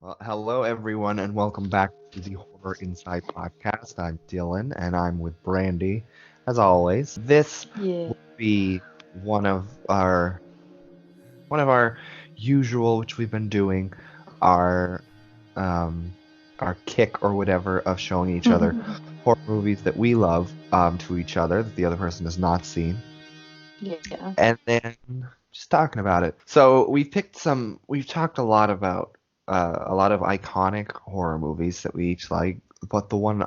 Well, hello everyone, and welcome back to the Horror Inside podcast. I'm Dylan, and I'm with Brandi, as always. This Yeah. will be one of our one of our usual, which we've been doing, our um, our kick or whatever of showing each other horror movies that we love to each other that the other person has not seen, Yeah. and then just talking about it. So we've talked a lot about a lot of iconic horror movies that we each like, but the one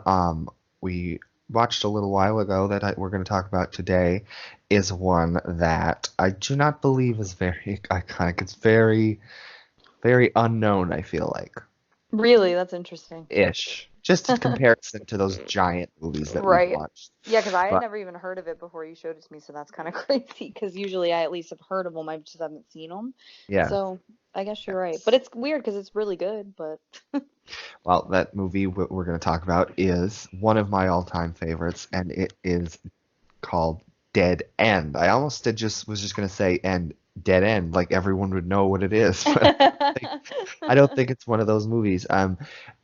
we watched a little while ago that we're going to talk about today is one that I do not believe is very iconic. It's very unknown, I feel like, Really, that's interesting. ish. Just in comparison to those giant movies that we've Right. watched. Yeah, because I had But never even heard of it before you showed it to me, so that's kind of crazy. Because usually I at least have heard of them, I just haven't seen them. yeah. So I guess you're right. But it's weird because it's really good. But Well, that movie we're going to talk about is one of my all-time favorites, and it is called Dead End. I almost did just was just going to say and Dead End, like everyone would know what it is, but I don't think it's one of those movies.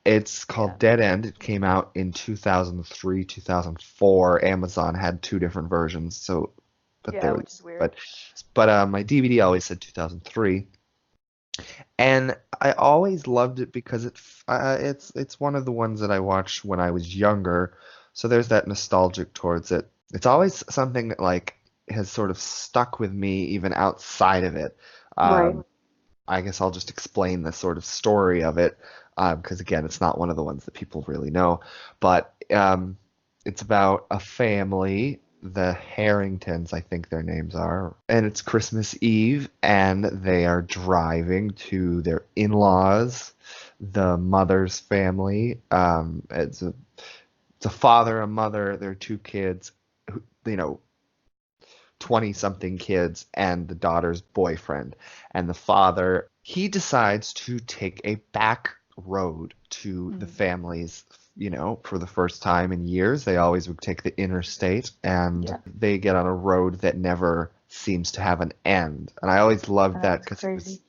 It's called yeah, Dead End. It came out in 2003, 2004. Amazon had two different versions, so but yeah, there, which is weird. but my DVD always said 2003. And I always loved it because it's one of the ones that I watched when I was younger, so there's that nostalgic towards it. It's always something that like has sort of stuck with me even outside of it. Right. Um, I guess I'll just explain the sort of story of it, because again, it's not one of the ones that people really know. But it's about a family, the Harringtons, I think their names are, and it's Christmas Eve, and they are driving to their in-laws, the mother's family. It's a father, a mother, their two kids, who, you know, 20 something kids and the daughter's boyfriend. And the father, he decides to take a back road to the Mm. family's, for the first time in years. They always would take the interstate, and Yeah. they get on a road that never seems to have an end. And I always I loved know that it's because it was crazy.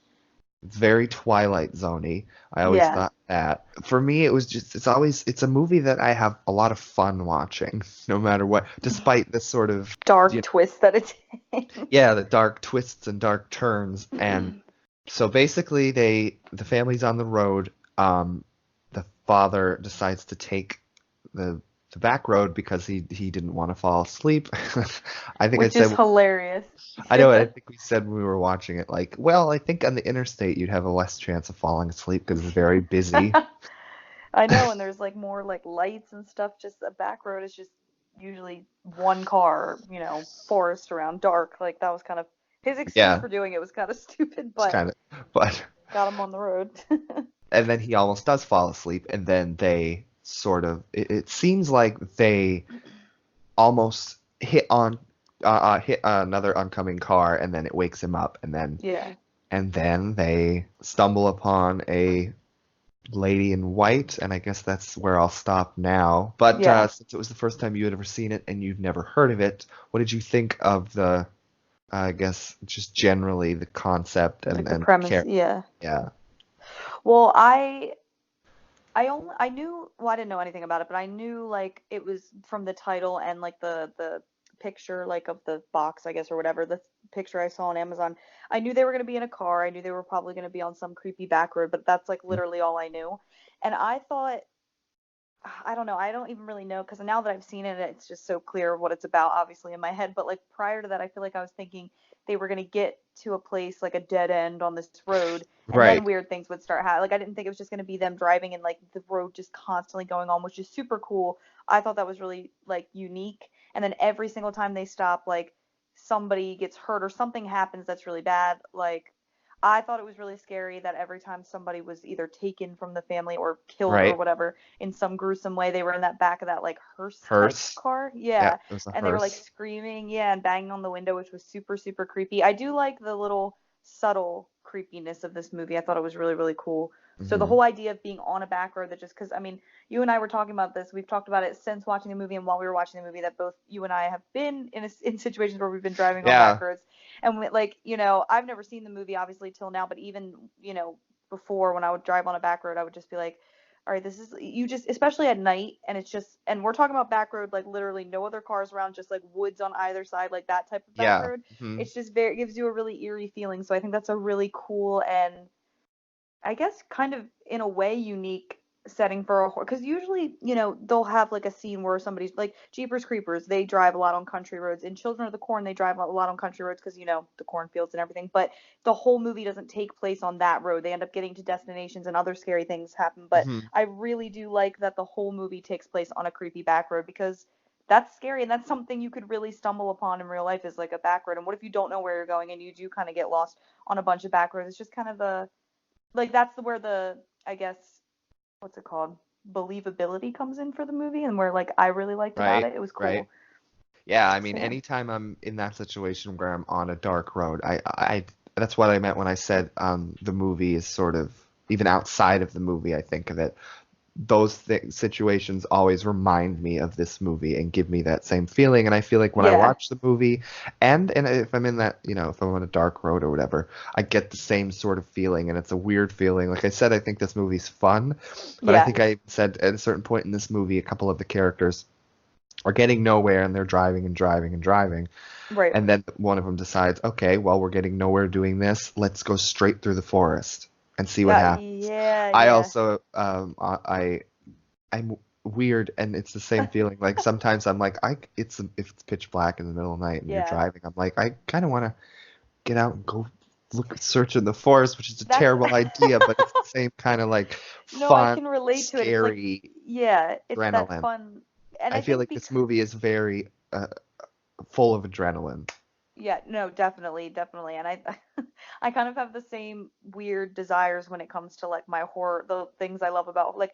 it's very Twilight Zoney. I always Yeah. thought that. For me, it was just, it's a movie that I have a lot of fun watching, no matter what, despite the sort of, Dark you twist that it's yeah, the dark twists and dark turns. And in. so basically the family's on the road. The father decides to take the the back road because he didn't want to fall asleep. I think I Which is said hilarious. I know, I think we said when we were watching it, like, well, I think on the interstate you'd have a less chance of falling asleep because it's very busy. I know, and there's like more like lights and stuff. Just a back road is just usually one car, forest around dark. Like that was kind of his excuse Yeah, for doing it was kind of stupid, it's but kind of, but got him on the road. and then he almost does fall asleep, and then they sort of, it seems like they almost hit another oncoming car, and then it wakes him up, Yeah, and then they stumble upon a lady in white, and I guess that's where I'll stop now. But yeah, since it was the first time you had ever seen it and you've never heard of it, what did you think of the, I guess, just generally the concept like the and premise. care? Yeah. Yeah, Well, I knew, well, I didn't know anything about it, but I knew like it was from the title and like the picture like of the box, I guess, or whatever, the picture I saw on Amazon. I knew they were going to be in a car. I knew they were probably going to be on some creepy back road, but that's like literally all I knew. And I thought, I don't know. I don't even really know because now that I've seen it, it's just so clear what it's about, obviously, in my head. But like prior to that, I feel like I was thinking they were going to get to a place like a dead end on this road, and then right, weird things would start happening. Like I didn't think it was just going to be them driving and like the road just constantly going on, which is super cool. I thought that was really like unique. And then every single time they stop, like somebody gets hurt or something happens that's really bad. Like I thought it was really scary that every time somebody was either taken from the family or killed or right. whatever in some gruesome way, they were in that back of that like hearse type Hearse. car. Yeah, Yeah. it was a And they were like hearse. screaming, yeah, and banging on the window, which was super, super creepy. I do like the little subtle creepiness of this movie. I thought it was really, really cool. So the Hmm. whole idea of being on a back road that just because I mean, you and I were talking about this. We've talked about it since watching the movie and while we were watching the movie that both you and I have been in situations where we've been driving on back Yeah, roads and like I've never seen the movie obviously till now, but even before when I would drive on a back road, I would just be like, all right, this is you just especially at night and it's just and we're talking about back road like literally no other cars around, just like woods on either side, like that type of back Yeah. road. Hmm. It's just very it gives you a really eerie feeling. So I think that's a really cool and I guess kind of in a way unique setting for a horror because usually they'll have like a scene where somebody's like Jeepers Creepers they drive a lot on country roads in Children of the Corn they drive a lot on country roads because the cornfields and everything but the whole movie doesn't take place on that road they end up getting to destinations and other scary things happen but Hmm. I really do like that the whole movie takes place on a creepy back road because that's scary and that's something you could really stumble upon in real life is like a back road and what if you don't know where you're going and you do kind of get lost on a bunch of back roads it's just kind of the like that's where the I guess what's it called believability comes in for the movie and where like I really liked about Right. it. It was Right. cool. Yeah, I mean, So yeah. anytime I'm in that situation where I'm on a dark road, that's what I meant when I said the movie is sort of even outside of the movie, I think of it. Those situations always remind me of this movie and give me that same feeling. And I feel like when I Yeah. watch the movie, and if I'm in that, if I'm on a dark road or whatever, I get the same sort of feeling, and it's a weird feeling. Like I said, I think this movie's fun, but I Yeah. think I said at a certain point in this movie, a couple of the characters are getting nowhere and they're driving and driving and driving. Right. And then one of them decides, okay, well, we're getting nowhere doing this. Let's go straight through the forest and see what happens. Yeah, I yeah. also, I'm weird, and it's the same feeling. Like sometimes I'm like, if it's pitch black in the middle of the night and you're Yeah. driving, I'm like, I kind of want to get out and go search in the forest, which is a That's terrible idea, but it's the same kind of like no, I fun, can relate to it. It's like scary yeah, it's that adrenaline. fun. And I I feel think like this movie is very full of adrenaline. yeah, no, definitely, definitely. And I I kind of have the same weird desires when it comes to like my horror, the things I love about like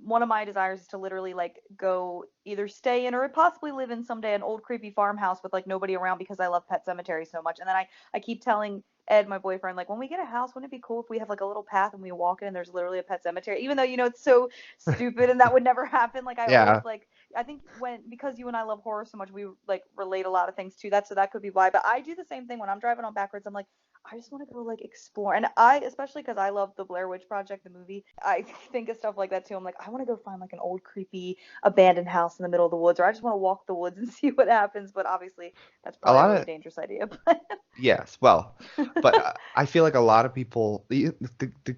one of my desires is to literally like go either stay in or possibly live in someday an old creepy farmhouse with like nobody around because I love Pet Cemetery so much. And then I keep telling Ed, my boyfriend, like when we get a house, wouldn't it be cool if we have like a little path and we walk in and there's literally a pet cemetery? Even though it's so stupid and that would never happen. Like I always Yeah. like I think when because you and I love horror so much, we like relate a lot of things to that. So that could be why. But I do the same thing when I'm driving on backwards. I'm like, I just want to go like explore. And I, especially because I love the Blair Witch Project, the movie, I think of stuff like that too. I'm like, I want to go find like an old creepy abandoned house in the middle of the woods, or I just want to walk the woods and see what happens. But obviously, that's A probably a lot really of dangerous idea. But Yes, well, but I feel like a lot of people, the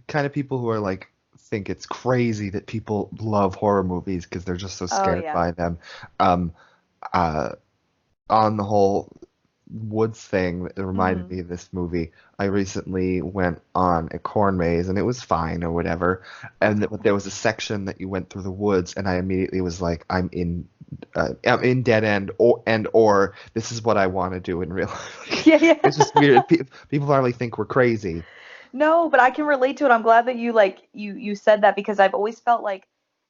kind of people who are like think it's crazy that people love horror movies because they're just so oh scared yeah. by them. Um, uh, on the whole woods thing that reminded Hmm. me of this movie. I recently went on a corn maze and it was fine or whatever. Oh But cool. there was a section that you went through the woods, and I immediately was like, I'm in dead end, or this is what I want to do in real life. Yeah, yeah. It's just weird. People probably think we're crazy. No, but I can relate to it. I'm glad that you like you said that because I've always felt like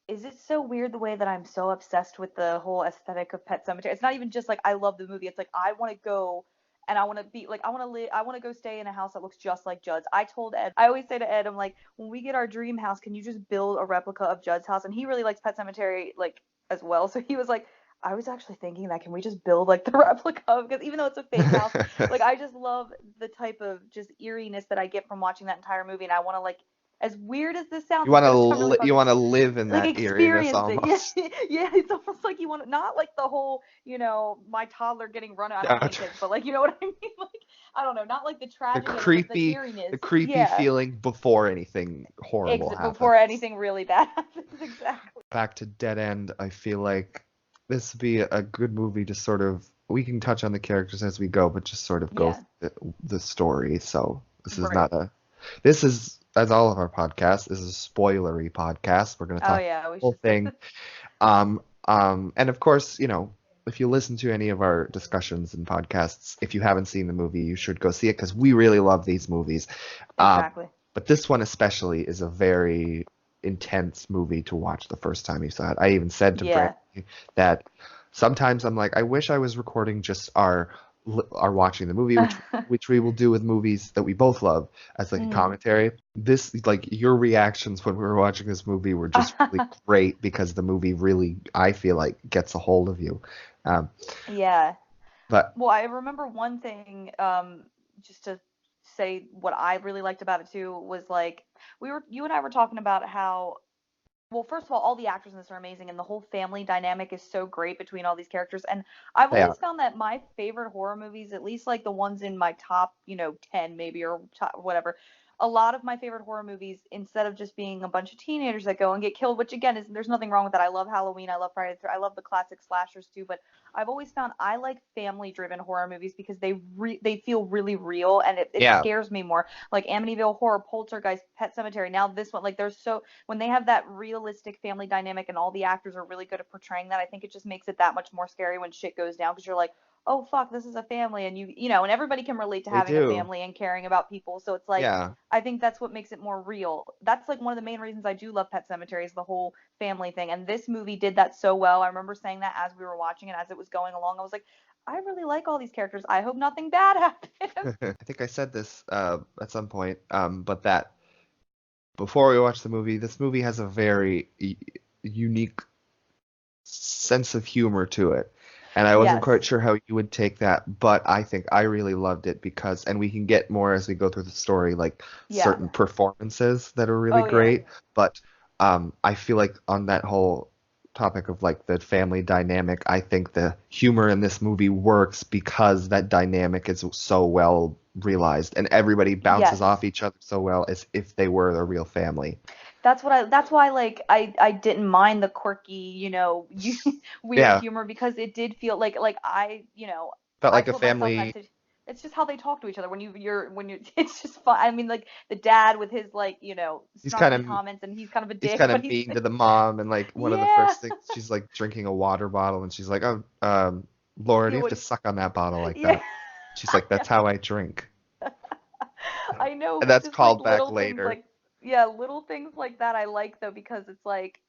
is it so weird the way that I'm so obsessed with the whole aesthetic of Pet Cemetery? It's not even just like I love the movie. It's like I want to go and I want to be like I want to live I want to go stay in a house that looks just like Judd's. I told Ed. I always say to Ed I'm like when we get our dream house, can you just build a replica of Judd's house? And he really likes Pet Cemetery like as well. So he was like I was actually thinking that can we just build like the replica of because even though it's a fake house like I just love the type of just eeriness that I get from watching that entire movie, and I want to like, as weird as this sounds, You it's want to gonna sound really you fucking want to live in like that eeriness experience it. Yeah, almost. yeah. It's almost like you want to not like the whole, my toddler getting run. I don't have any kids, but like you know what I mean. Like I don't know, not like the The tragedy of it, but the creepy eeriness. the creepy Yeah, feeling before anything horrible before happens. anything really bad happens. Exactly. Back to Dead End, I feel like this would be a good movie to sort of we can touch on the characters as we go, but just sort of go Yeah. through the story. So Right. this is as all of our podcasts this is a spoilery podcast. We're going to Oh talk about yeah, the we whole should. thing. And of course, if you listen to any of our discussions and podcasts, if you haven't seen the movie, you should go see it because we really love these movies. Um, Exactly. but this one especially is a very intense movie to watch the first time you saw it. I even said to Yeah. Brandi that sometimes I'm like, I wish I was recording just our watching the movie, which we will do with movies that we both love as like a Mm. commentary. This like your reactions when we were watching this movie were just really great because the movie really I feel like gets a hold of you. Um, Yeah. but Well, I remember one thing, just to say what I really liked about it too was like you and I were talking about how well, first of all the actors in this are amazing, and the whole family dynamic is so great between all these characters. And I've They always are. found that my favorite horror movies, at least like the ones in my top, 10 maybe or top, whatever, a lot of my favorite horror movies, instead of just being a bunch of teenagers that go and get killed, which again is there's nothing wrong with that. I love Halloween, I love I love the classic slashers too, but I've always found I like family-driven horror movies because they feel really real, and it Yeah. scares me more. Like Amityville Horror, Poltergeist, Pet Cemetery. Now this one, like there's so when they have that realistic family dynamic and all the actors are really good at portraying that, I think it just makes it that much more scary when shit goes down because you're like, oh fuck, this is a family, and and everybody can relate to They having a do. family and caring about people. So it's like Yeah. I think that's what makes it more real. That's like one of the main reasons I do love Pet Cemetery is the whole family thing. And this movie did that so well. I remember saying that as we were watching it, as it was going along. I was like, I really like all these characters. I hope nothing bad happens. I think I said this at some point, but that before we watch the movie, this movie has a very unique sense of humor to it. And I wasn't quite Yes. sure how you would take that, but I think I really loved it because, and we can get more as we go through the story, like Yeah. certain performances that are really Oh yeah. great. But I feel like on that whole topic of like the family dynamic, I think the humor in this movie works because that dynamic is so well realized and everybody bounces off Yes. each other so well as if they were a real family. That's why like I didn't mind the quirky, weird Yeah, humor because it did feel like felt I like a put myself in that family. situation. It's just how they talk to each other when you it's just fun. I mean like the dad with his like, He's kind snarky of comments and he's kind of a he's dick, kind but of he's mean to the mom, and like one of the yeah. first things she's like drinking a water bottle, and she's like, "Oh, Lauren, Yeah, you have what to do suck on that bottle like yeah. that." She's like, "That's how I drink," I know, and but that's just like called back little things later. like yeah, little things like that I like though because it's like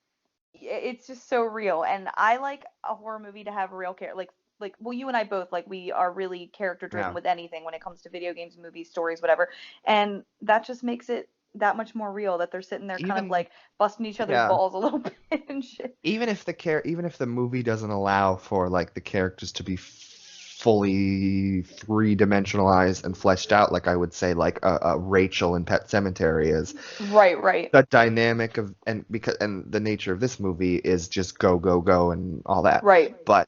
it's just so real, and I like a horror movie to have real care like well you and I both like we are really character driven Yeah, with anything when it comes to video games, movies, stories, whatever, and that just makes it that much more real that they're sitting there kind of even like busting each other's yeah, balls a little bit and shit. even if the movie doesn't allow for like the characters to be fully three-dimensionalized and fleshed out, like I would say, like a Rachel in Pet Cemetery is, Right, right, the dynamic of and the nature of this movie is just go go go and all that. right, But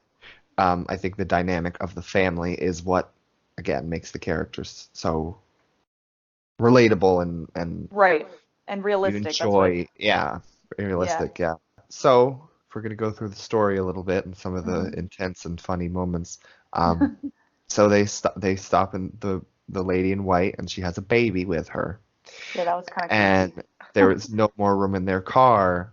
I think the dynamic of the family is what again makes the characters so relatable and right, and you realistic. That's what. enjoy. Yeah, Yeah. realistic. Yeah. So if we're gonna go through the story a little bit and some of the Hmm. intense and funny moments, um, so they stop in the lady in white and she has a baby with her, Yeah, that was kind of creepy. and there is no more room in their car.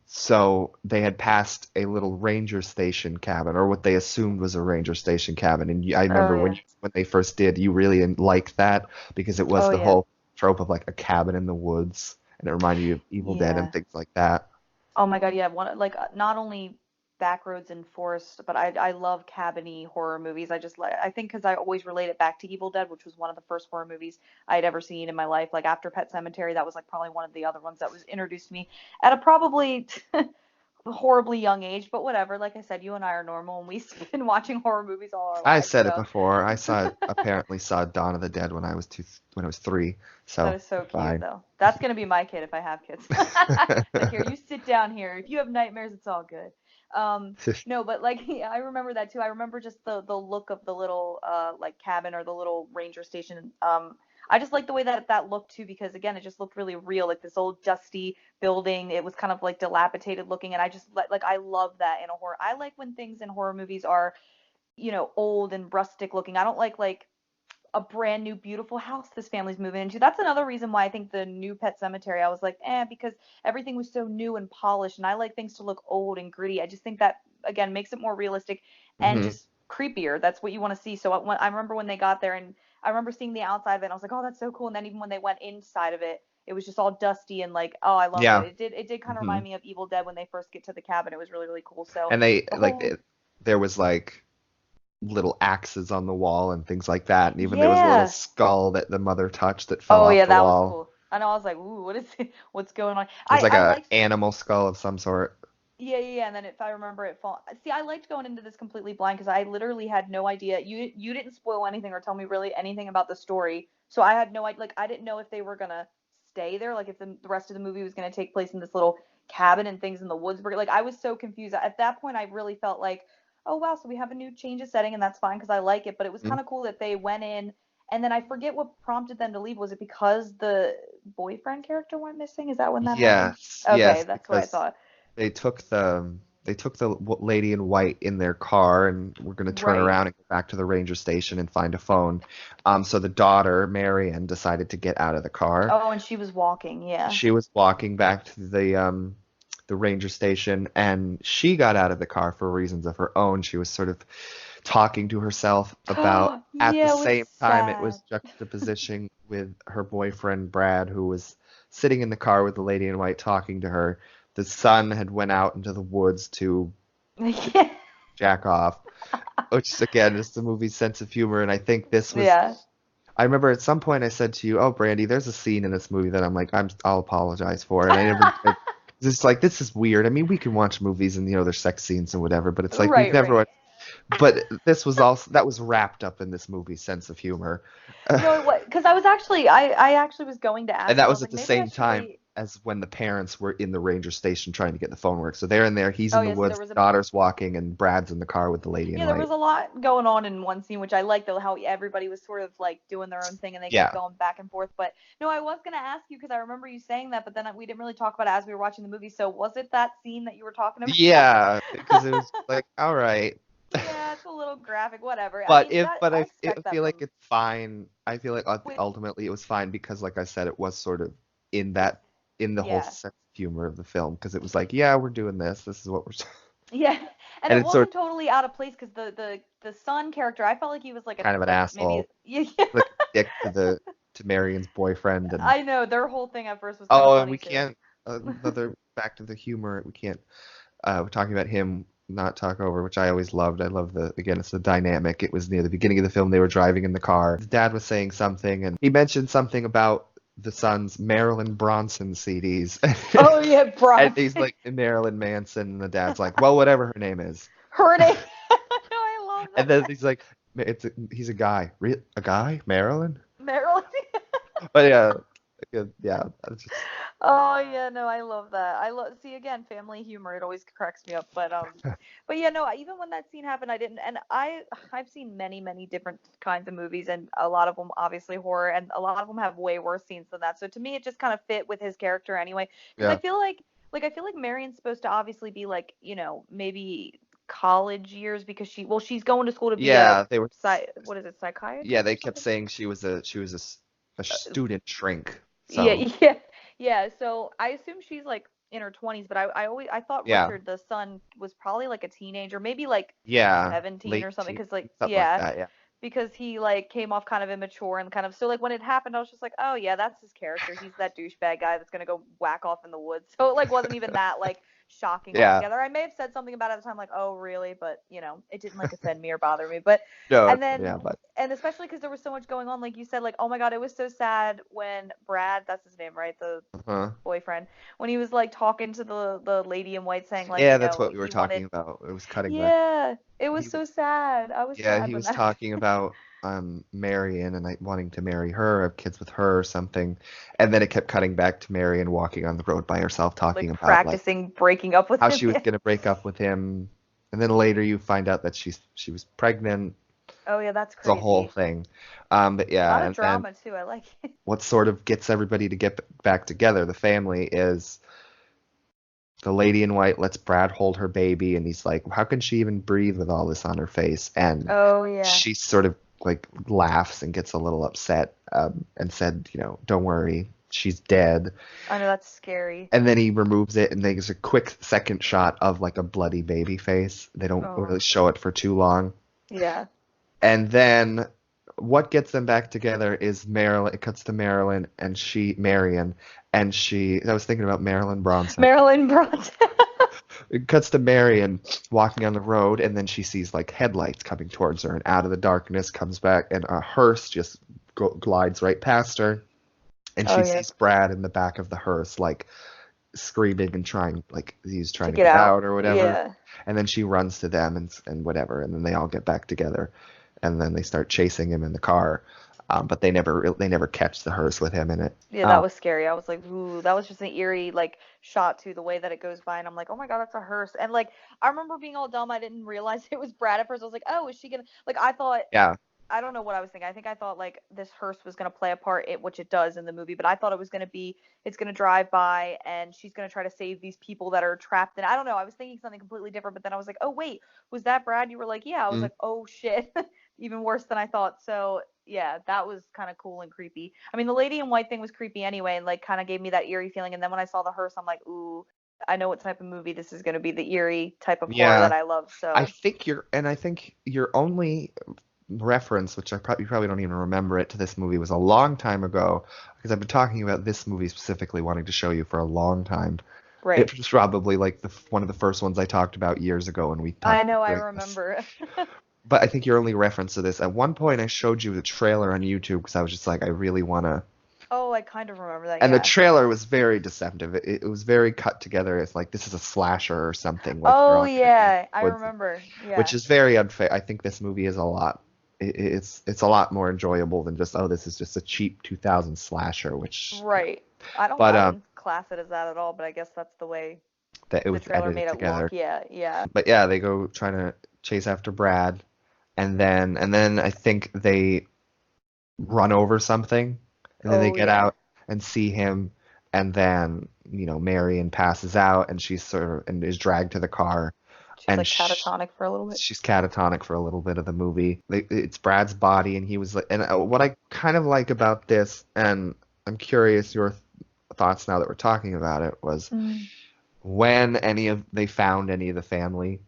So they had passed a little ranger station cabin, or what they assumed was a ranger station cabin. And I Oh remember yeah. when they first did, you really didn't like that because it was Oh the yeah. whole trope of like a cabin in the woods, and it reminded you of Evil Dead and Yeah. things like that. Oh my God, yeah, one like not only backroads and forests, but I love cabiny horror movies. I just like I think because I always relate it back to Evil Dead, which was one of the first horror movies I had ever seen in my life. Like after Pet Cemetery, that was like probably one of the other ones that was introduced to me at a probably horribly young age, but whatever. Like I said, you and I are normal, and we've been watching horror movies all our I lives, said it so before. Apparently saw Dawn of the Dead when I was 3, that so is so cute, fine. though. That's gonna be my kid if I have kids. Like, here, you sit down here. If you have nightmares, it's all good. Um, no, but like, yeah, I remember that too. I remember just the look of the little like cabin or the little ranger station. I just like the way that that looked too because again, it just looked really real, like this old dusty building. It was kind of like dilapidated looking, and I just like I love that in a horror. I like when things in horror movies are, old and rustic looking. I don't like a brand new beautiful house this family's moving into. That's another reason why I think the new Pet Cemetery I was like, because everything was so new and polished and I like things to look old and gritty. I just think that again makes it more realistic and hmm just creepier. That's what you want to see. So I remember when they got there and I remember seeing the outside of it and I was like, "Oh, that's so cool." And then even when they went inside of it, it was just all dusty and like, oh, I loved it. Yeah. It did kind of hmm remind me of Evil Dead when they first get to the cabin. It was really really cool. So And they the like whole there was like little axes on the wall and things like that. And even there was a little yeah. skull that the mother touched that fell Oh off yeah, the that was wall. cool. I know. I was like, ooh, what is it? What's going on? It was like I a liked. animal skull of some sort. Yeah, yeah, yeah, and then if I remember it fall. See, I liked going into this completely blind because I literally had no idea. You didn't spoil anything or tell me really anything about the story, so I had no idea. Like I didn't know if they were gonna stay there, like if the rest of the movie was gonna take place in this little cabin and things in the woods. Like I was so confused at that point. I really felt like, oh wow, so we have a new change of setting and that's fine because I like it. But it was Mhm. kind of cool that they went in, and then I forget what prompted them to leave. Was it because the boyfriend character went missing? Is that when that happened? Yes, Okay, yes, that's what I because thought. they took the lady in white in their car and were going to turn Right. around and go back to the ranger station and find a phone. So the daughter, Marion, decided to get out of the car. Oh, and she was walking, yeah. She was walking back to the ranger station, and she got out of the car for reasons of her own. She was sort of talking to herself about, at the Yeah, it was same time it sad. was juxtaposition with her boyfriend Brad, who was sitting in the car with the lady in white talking to her. The son had went out into the woods to Yeah. jack off, which again is the movie's sense of humor. And I think this was, Yeah. I remember at some point I said to you, "Oh, Brandy, there's a scene in this movie that I'm like, I'll apologize for," and I never did. It's like this is weird. I mean, we can watch movies and there's sex scenes and whatever, but it's like we've Right, never. right. But this was also that was wrapped up in this movie's sense of humor. No, it was because I was actually I actually was going to And ask you. that I was was at like, the maybe I same should time wait. as when the parents were in the ranger station trying to get the phone work. So they're in there, he's Oh in the yeah, so there woods, was the daughter's walking, and Brad's in the car with the lady in there white. was a lot going on in one scene, which I liked though, how everybody was sort of like doing their own thing and they kept Yeah. going back and forth. But no, I was gonna ask you because I remember you saying that, but then we didn't really talk about it as we were watching the movie. So was it that scene that you were talking about? Yeah, because it was like, all right. Yeah, it's a little graphic, whatever. I But mean, if that but I I expect that feel like from. it's fine. I feel like Wait, ultimately it was fine because, like I said, it was sort of in that in the whole yeah. sense of humor of the film because it was like, yeah, we're doing this. This is what we're Yeah, and and it it's sort wasn't totally out of place because the son character, I felt like he was like a kind of an like maybe asshole, yeah, yeah. like a dick to Marion's boyfriend and I know their whole thing at first was kind of oh, and funny we too. can't another back to the humor. We can't we're talking about him not talk over, which I always loved. I love the again, it's the dynamic. It was near the beginning of the film. They were driving in the car. The dad was saying something, and he mentioned something about the son's Marilyn Bronson CDs, Oh yeah, and he's Bronson. like Marilyn Manson, and the dad's like, well, whatever her name is, Her name. No, I love and then that. he's like, he's a guy, a guy, Marilyn, Marilyn. but yeah, yeah, it's just Oh yeah, no, I love that. I love see again family humor. It always cracks me up. But yeah, no. Even when that scene happened, I didn't. And I've seen many different kinds of movies, and a lot of them obviously horror, and a lot of them have way worse scenes than that. So to me, it just kind of fit with his character anyway. Because yeah, I feel like Marion's supposed to obviously be like maybe college years because she's going to school to be a yeah, they were. what is it, Yeah, psychiatrist they or kept something. saying a student shrink. Yeah, So yeah, yeah. So I assume she's like in her 20s, but I thought yeah, Richard, the son, was probably like a teenager, maybe like yeah, 17 late or something, teen, because like something like yeah, that. Yeah, because he like came off kind of immature and kind of so like when it happened, I was just like, oh yeah, that's his character. He's that douchebag guy that's gonna go whack off in the woods. So it like wasn't even that like shocking yeah. altogether. I may have said something about it at the time, like, oh really, but it didn't like offend me or bother me. But No, and then yeah, but and especially because there was so much going on, like you said, like oh my god, it was so sad when Brad, that's his name, right, the uh boyfriend, when he was like talking to the lady in white saying like yeah, that's what we were he talking wanted. about. It was cutting back. Yeah, it was He so was, sad. I was yeah, sad he when was that talking about Marion and like wanting to marry her, have kids with her or something, and then it kept cutting back to Marion walking on the road by herself, talking like about like practicing breaking up with how him. she was Yeah. gonna break up with him, and then later you find out that she was pregnant. Oh yeah, that's It's a whole crazy. thing. But A yeah, lot of and then drama too. I like it. what sort of gets everybody to get back together, the family, is the lady in white lets Brad hold her baby, and he's like, how can she even breathe with all this on her face? And Oh yeah. she sort of like laughs and gets a little upset, and said, don't worry, she's dead. I know that's scary. And then he removes it, and there's a quick second shot of like a bloody baby face. They don't Oh really show it for too long. yeah. And then what gets them back together is Marilyn. It cuts to Marilyn and Marion, and I was thinking about Marilyn Bronson. Marilyn Bronte. It cuts to Marion walking on the road, and then she sees like headlights coming towards her, and out of the darkness comes back, and a hearse just glides right past her, and Oh she yeah. sees Brad in the back of the hearse, like screaming and trying, like he's To trying to get get out. out or whatever. Yeah. And then she runs to them and whatever, and then they all get back together, and then they start chasing him in the car. But they never catch the hearse with him in it. Yeah, that was scary. I was like, ooh, that was just an eerie like shot to the way that it goes by, and I'm like, oh my God, that's a hearse. And like, I remember being all dumb. I didn't realize it was Brad at first. I was like, oh, is she gonna like? I thought Yeah. I don't know what I was thinking. I think I thought like this hearse was gonna play a part, which it does in the movie, but I thought it was gonna be it's gonna drive by and she's gonna try to save these people that are trapped in. I don't know. I was thinking something completely different, but then I was like, oh wait, was that Brad? You were like, yeah. I was Mm. like, oh shit, even worse than I thought. So yeah, that was kind of cool and creepy. I mean, the lady in white thing was creepy anyway, and like kind of gave me that eerie feeling. And then when I saw the hearse, I'm like, ooh, I know what type of movie this is gonna be. The eerie type of horror Yeah. that I love. I So think your only reference, which you probably don't even remember it, to this movie was a long time ago, because I've been talking about this movie specifically, wanting to show you for a long time. right. It was probably like one of the first ones I talked about years ago when we I talked about know. I doing this. remember. But I think your only reference to this, at one point I showed you the trailer on YouTube because I was just like, I really want to. Oh, I kind of remember that. And the Yeah. trailer was very deceptive. It was very cut together. It's like this is a slasher or something. Like they're Oh all going to be in yeah, I the woods, remember. which Yeah. is very unfair. I think this movie is a lot. It's a lot more enjoyable than just, oh, this is just a cheap 2000 slasher, which no. Right. But I wouldn't class it as that at all, but I guess that's the way that it the was trailer edited made it look. together. Yeah, yeah. But yeah, they go trying to chase after Brad, and then I think they run over something, and then they Oh get yeah. out and see him, and then Marion passes out, and she's sort of and is dragged to the car, She's and like catatonic for a little bit. she's catatonic for a little bit of the movie. It's Brad's body, and he was like, and what I kind of like about this, and I'm curious your thoughts now that we're talking about it, was Mm. when they found any of the family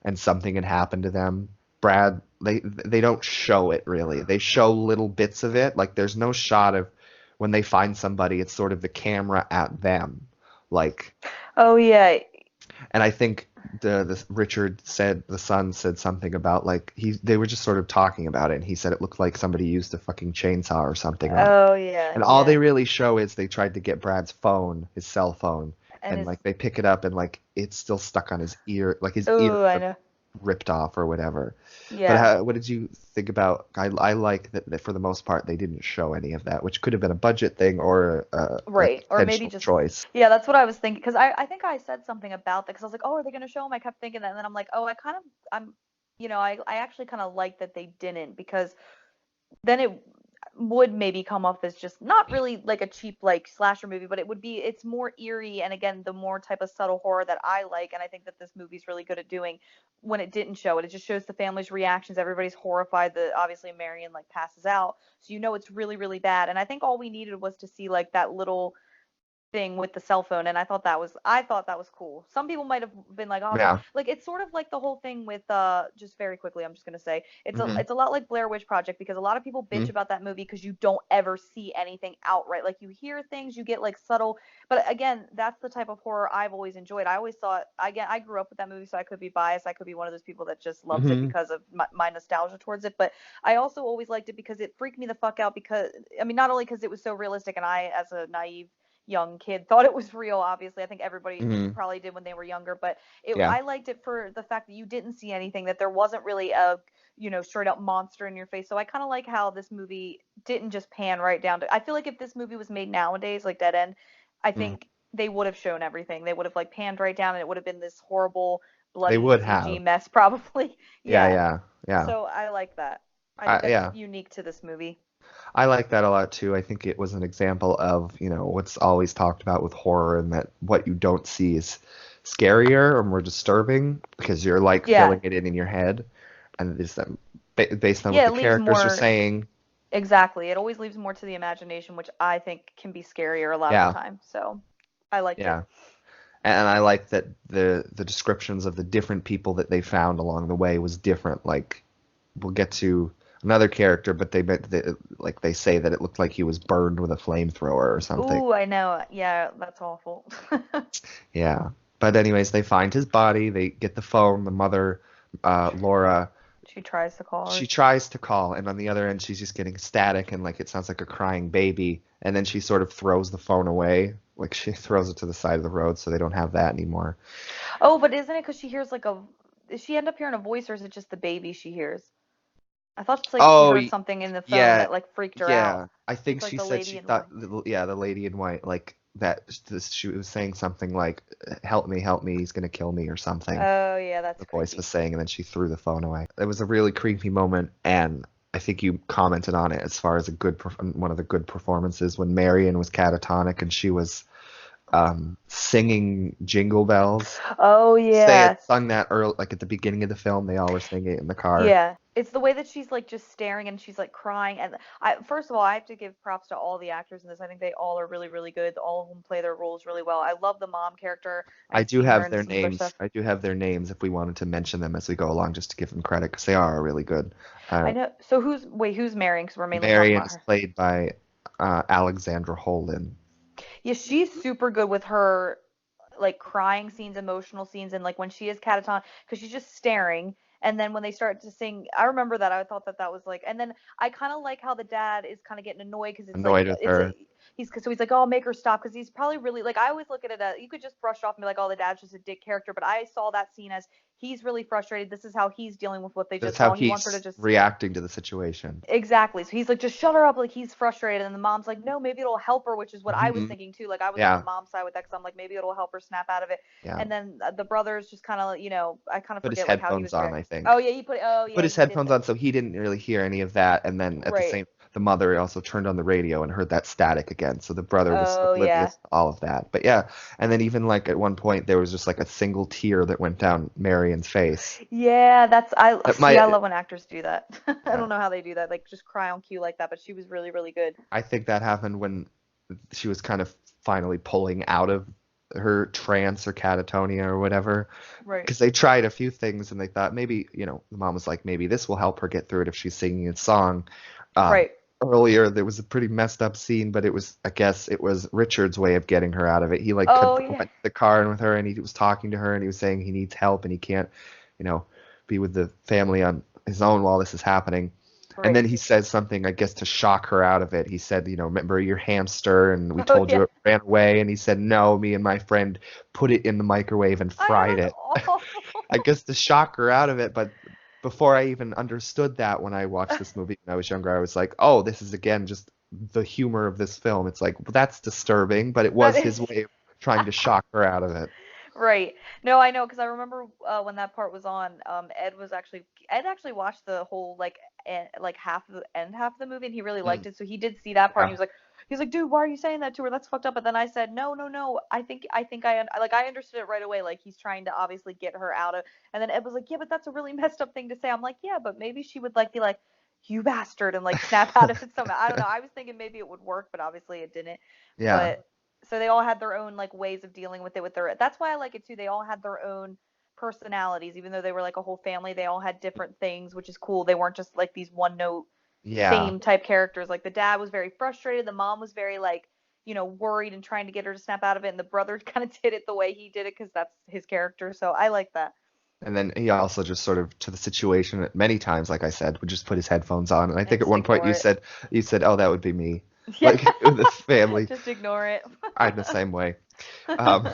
and something had happened to them. Brad, they don't show it really. They show little bits of it. Like there's no shot of when they find somebody, it's sort of the camera at them. Like, Oh yeah. and I think the Richard said, the son said something about like they were just sort of talking about it, and he said it looked like somebody used a fucking chainsaw or something on it. Oh yeah, And all they yeah. really show is they tried to get Brad's phone, his cell phone, And and it's like they pick it up and like it's still stuck on his ear, like his ear oh, I know. ripped off or whatever. But Yeah. what did you think about? I like that for the most part they didn't show any of that, which could have been a budget thing or a Right. Or maybe intentional just choice. yeah, that's what I was thinking because I think I said something about that because I was like, "Oh, are they going to show him?" I kept thinking that and then I'm like, "Oh, I'm I actually kind of like that they didn't because then it would maybe come off as just not really like a cheap like slasher movie, but it's more eerie and again the more type of subtle horror that I like and I think that this movie's really good at doing when it didn't show it. It just shows the family's reactions. Everybody's horrified that obviously Marion like passes out. So it's really, really bad. And I think all we needed was to see like that little thing with the cell phone and I thought that was cool. Some people might have been like, "Oh, Yeah. like it's sort of like the whole thing with just very quickly, I'm just going to say, Hmm. it's a lot like Blair Witch Project because a lot of people bitch Hmm. about that movie because you don't ever see anything outright. Like you hear things, you get like subtle, but again, that's the type of horror I've always enjoyed. I always thought again, I grew up with that movie so I could be biased. I could be one of those people that just loves it Hmm. because of my nostalgia towards it, but I also always liked it because it freaked me the fuck out because I mean not only because it was so realistic and I as a naive young kid thought it was real. Obviously I think everybody Hmm. probably did when they were younger, but Yeah. I liked it for the fact that you didn't see anything, that there wasn't really a straight up monster in your face. So I kind of like how this movie didn't just pan right down to I feel like if this movie was made nowadays like Dead End, I Hmm. think they would have shown everything. They would have like panned right down and it would have been this horrible They bloody would CG have. mess probably. Yeah. Yeah, Yeah. Yeah. so I like that. I think that's Yeah. unique to this movie. I like that a lot too. I think it was an example of, what's always talked about with horror, and that what you don't see is scarier or more disturbing because you're like Yeah, filling it in your head, and it's based on what yeah, the it leaves characters are more. saying. Exactly. It always leaves more to the imagination, which I think can be scarier a lot of the Yeah, time. So I liked it. yeah. And I like that the descriptions of the different people that they found along the way was different. Like we'll get to another character, but like they say that it looked like he was burned with a flamethrower or something. Ooh, I know. Yeah, that's awful. Yeah. But anyways, they find his body. They get the phone. The mother, Laura, She tries to call She her. tries to call, and on the other end, she's just getting static and like it sounds like a crying baby. And then she sort of throws the phone away, like she throws it to the side of the road so they don't have that anymore. Oh, but isn't it because she hears like a? Does she end up hearing a voice, or is it just the baby she hears? I thought it's like she Oh, heard something in the phone yeah, that like freaked her out. yeah. I It's think like she the said lady she in white. thought, yeah, the lady in white, like that. She was saying something like, help me, he's gonna kill me" or something. Oh yeah, that's The voice was creepy. saying, and then she threw the phone away. It was a really creepy moment, and I think you commented on it as far as one of the good performances when Marion was catatonic and she was singing Jingle Bells. Oh They had yeah. sung that early, like at the beginning of the film. They all were singing it in the car. Yeah, it's the way that she's like just staring and she's like crying. And I, first of all, I have to give props to all the actors in this. I think they all are really, really good. All of them play their roles really well. I love the mom character. I I've do seen her have in their some other names. stuff. I do have their names if we wanted to mention them as we go along, just to give them credit because they are really good. I Uh, know. So who's marrying? Because we're mainly talking Marion about is her. played by Alexandra Holden. Yeah, she's super good with her like crying scenes, emotional scenes, and like when she is catatonic, because she's just staring. And then when they start to sing, I remember that I thought that that was like, and then I kind of like how the dad is kind of getting annoyed because it's like Annoyed with her. so he's like, oh, I'll make her stop because he's probably really like I always look at it as you could just brush it off and be like, oh, the dad's just a dick character, but I saw that scene as he's really frustrated. This is how he's dealing with what they That's just how saw. He wants her to he's just reacting to the situation. exactly. So he's like, just shut her up. Like he's frustrated, and the mom's like, no, maybe it'll help her, which is what I was Hmm. thinking too. Like I was on the Yeah, mom's side with that because I'm like, maybe it'll help her snap out of it. yeah. And then the brothers just kind of, I kind of Put his forget like how he headphones was on, very. I Oh think. yeah, he put. Oh Put yeah, his he did headphones that. on so he didn't really hear any of that. And then at the Right. same, the mother also turned on the radio and heard that static again. So the brother was Oh yeah. oblivious to all of that. But yeah, and then even like at one point there was just like a single tear that went down Marion's face. Yeah, that's I It see. I might, love when actors do that. I yeah, don't know how they do that. Like just cry on cue like that, but she was really, really good. I think that happened when she was kind of finally pulling out of her trance or catatonia or whatever. Right. Because they tried a few things and they thought maybe, the mom was like, maybe this will help her get through it if she's singing a song. Um, Right. Earlier, there was a pretty messed up scene, but I guess it was Richard's way of getting her out of it. He like Oh went yeah. to the car and with her and he was talking to her and he was saying he needs help and he can't, you know, be with the family on his own while this is happening. And then Right. he says something, I guess, to shock her out of it. He said, remember your hamster and we Oh told yeah. you it ran away. And he said, no, me and my friend put it in the microwave and I know fried that's it. I awful. guess to shock her out of it. But before I even understood that when I watched this movie when I was younger, I was like, oh, this is again just the humor of this film. It's like, well, that's disturbing, but it That was is. his way of trying to shock her out of it. Right. No, I know because I remember when that part was on. Ed actually watched the whole like half of the end half of the movie and he really Mm, liked it. So he did see that part and yeah. he was like, dude, why are you saying that to her? That's fucked up. But then I said, no, no, no. I understood it right away. Like he's trying to obviously get her out of. And then Ed was like, yeah, but that's a really messed up thing to say. I'm like, yeah, but maybe she would like be like, you bastard, and like snap out of it somehow. I don't know. I was thinking maybe it would work, but obviously it didn't. Yeah. But so they all had their own like ways of dealing with it with their that's why I like it too. They all had their own personalities even though they were like a whole family. They all had different things, which is cool. They weren't just like these one note Yeah. same type characters. Like the dad was very frustrated, the mom was very like worried and trying to get her to snap out of it, and the brother kind of did it the way he did it because that's his character. So I like that. And then he also just sort of to the situation many times, like I said, would just put his headphones on. And I And think at just one point ignore it. you said, oh, that would be me. Yeah. Like the family, Just ignore it. I'm the same way. Um,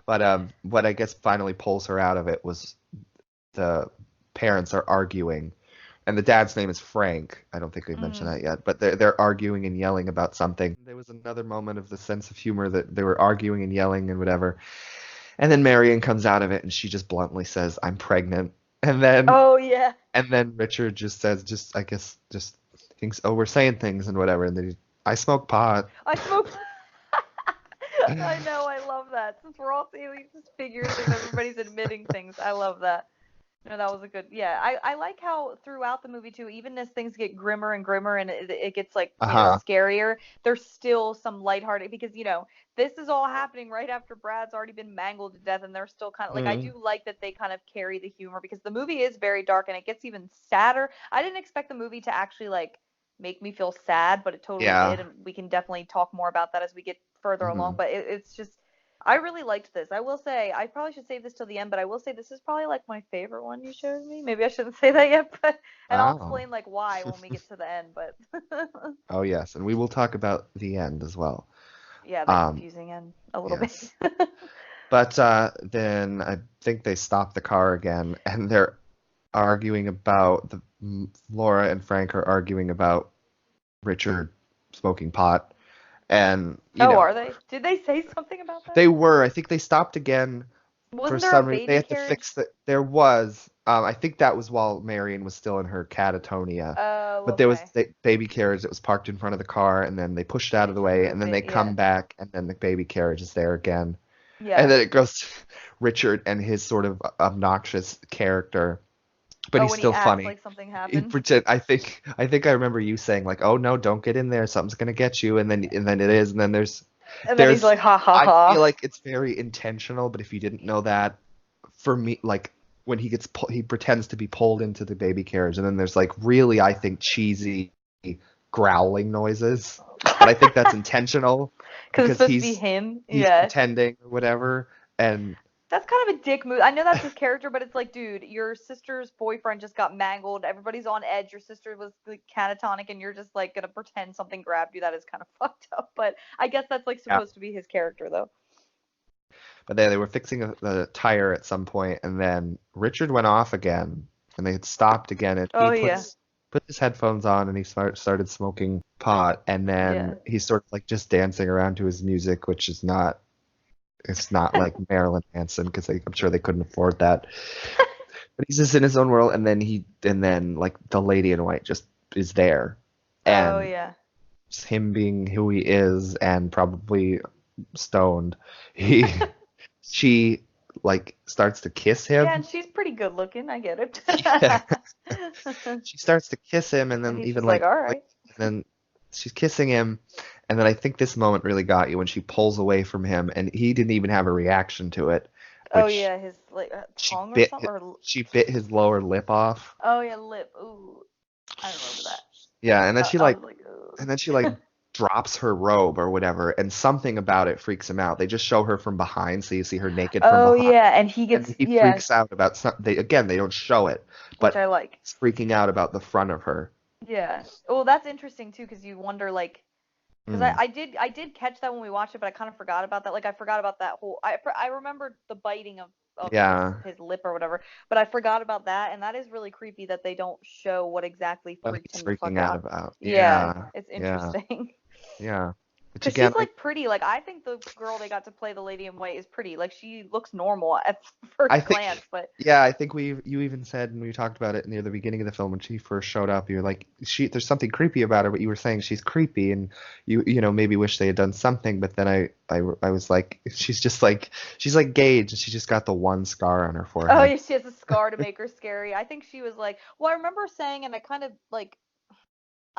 but what I guess finally pulls her out of it was the parents are arguing, and the dad's name is Frank. I don't think we've mentioned Mm. that yet, but they're arguing and yelling about something. There was another moment of the sense of humor that they were arguing and yelling and whatever, and then Marion comes out of it and she just bluntly says, "I'm pregnant," and then Oh yeah. Richard just says, just I guess just thinks, "Oh, we're saying things and whatever," and then I smoke pot. I smoke. I know, I love that. Since we're all saying these just figures and everybody's admitting things, I love that. No, that was a good. Yeah, I like how throughout the movie too, even as things get grimmer and grimmer and it gets like Uh-huh. scarier, there's still some lighthearted because this is all happening right after Brad's already been mangled to death, and they're still kind of like I Mm. do like that they kind of carry the humor because the movie is very dark and it gets even sadder. I didn't expect the movie to actually like make me feel sad, but it totally Yeah. did, and we can definitely talk more about that as we get further along. Hmm. But it's just. I really liked this. I will say, I probably should save this till the end, but I will say this is probably like my favorite one you showed me. Maybe I shouldn't say that yet, but and I'll Oh. explain like why when we get to the end, but Oh yes, and we will talk about the end as well. yeah, that Um, confusing end a little bit. yes. But then I think they stop the car again, and they're arguing about Laura and Frank are arguing about Richard smoking pot, and Oh, are they? Did they say something about that? they were. I think they stopped again for Wasn't there a some reason. They baby had to fix carriage? that. There was. I think that was while Marion was still in her catatonia. Oh, But there was okay. the baby carriage that was parked in front of the car, and then they pushed it out They of the took way, the and then they bit, come yeah. back, and then the baby carriage is there again. And Yeah. then it goes to Richard and his sort of obnoxious character, but Oh, he's when he still acts funny. like something He happened. pretend. I think I remember you saying like, "Oh no, don't get in there. Something's gonna get you." And then it is. And then And then he's there's. like, ha ha I feel ha. like it's very intentional, but if you didn't know that, for me, like when he pretends to be pulled into the baby carriage, and then there's like really, I think, cheesy growling noises. But I think that's intentional Because it's because supposed to be him. he's Yeah. pretending or whatever. And That's kind of a dick move. I know that's his character, but it's like, dude, your sister's boyfriend just got mangled. Everybody's on edge. Your sister was like catatonic, and you're just like gonna pretend something grabbed you. That is kind of fucked up. But I guess that's like yeah, supposed to be his character, though. but they were fixing the tire at some point, and then Richard went off again, and they had stopped again, and Oh yeah, put his headphones on, and he started smoking pot, and yeah. then he's sort of like just dancing around to his music, which is not it's not like Marilyn Manson because I'm sure they couldn't afford that. But he's just in his own world, and then like the lady in white just is there, Oh and yeah. just him being who he is and probably stoned, he she like starts to kiss Yeah, him. and she's pretty good looking. I get it. Yeah. She starts to kiss him, and And then he's even just like, all like right. and then she's kissing him, and then I think this moment really got you when she pulls away from him, and he didn't even have a reaction to it, Oh but yeah, his like she tongue or bit something, or she bit his lower lip off. oh yeah, lip. Ooh, I remember that. Yeah, and then I was like, ugh. she like drops her robe or whatever, and something about it freaks him out. They just show her from behind, so you see her naked from Oh behind, yeah, and he and gets he yeah, freaks out about some. They don't show it, which I but like. he's freaking out about the front of her. Yeah. Well, that's interesting too, because you wonder like, because Mm. I did catch that when we watched it, but I kind of forgot about that. Like I forgot about that whole. I remembered the biting of Yeah, his lip or whatever, but I forgot about that, and that is really creepy that they don't show what exactly what freaked he's him the fuck freaking out out. about. Yeah, Yeah, it's yeah, interesting. yeah. Which Cause again, she's like pretty. Like I think the girl they got to play the lady in white is pretty. Like she looks normal at I first think, glance, but yeah, I think you even said when we talked about it near the beginning of the film when she first showed up, you were like, there's something creepy about her, but you were saying she's creepy, and you maybe wish they had done something, but then I was like, she's like Gage, and she just got the one scar on her oh forehead. yeah, she has a scar to make her scary. I think she was like, well, I remember saying, and I kind of like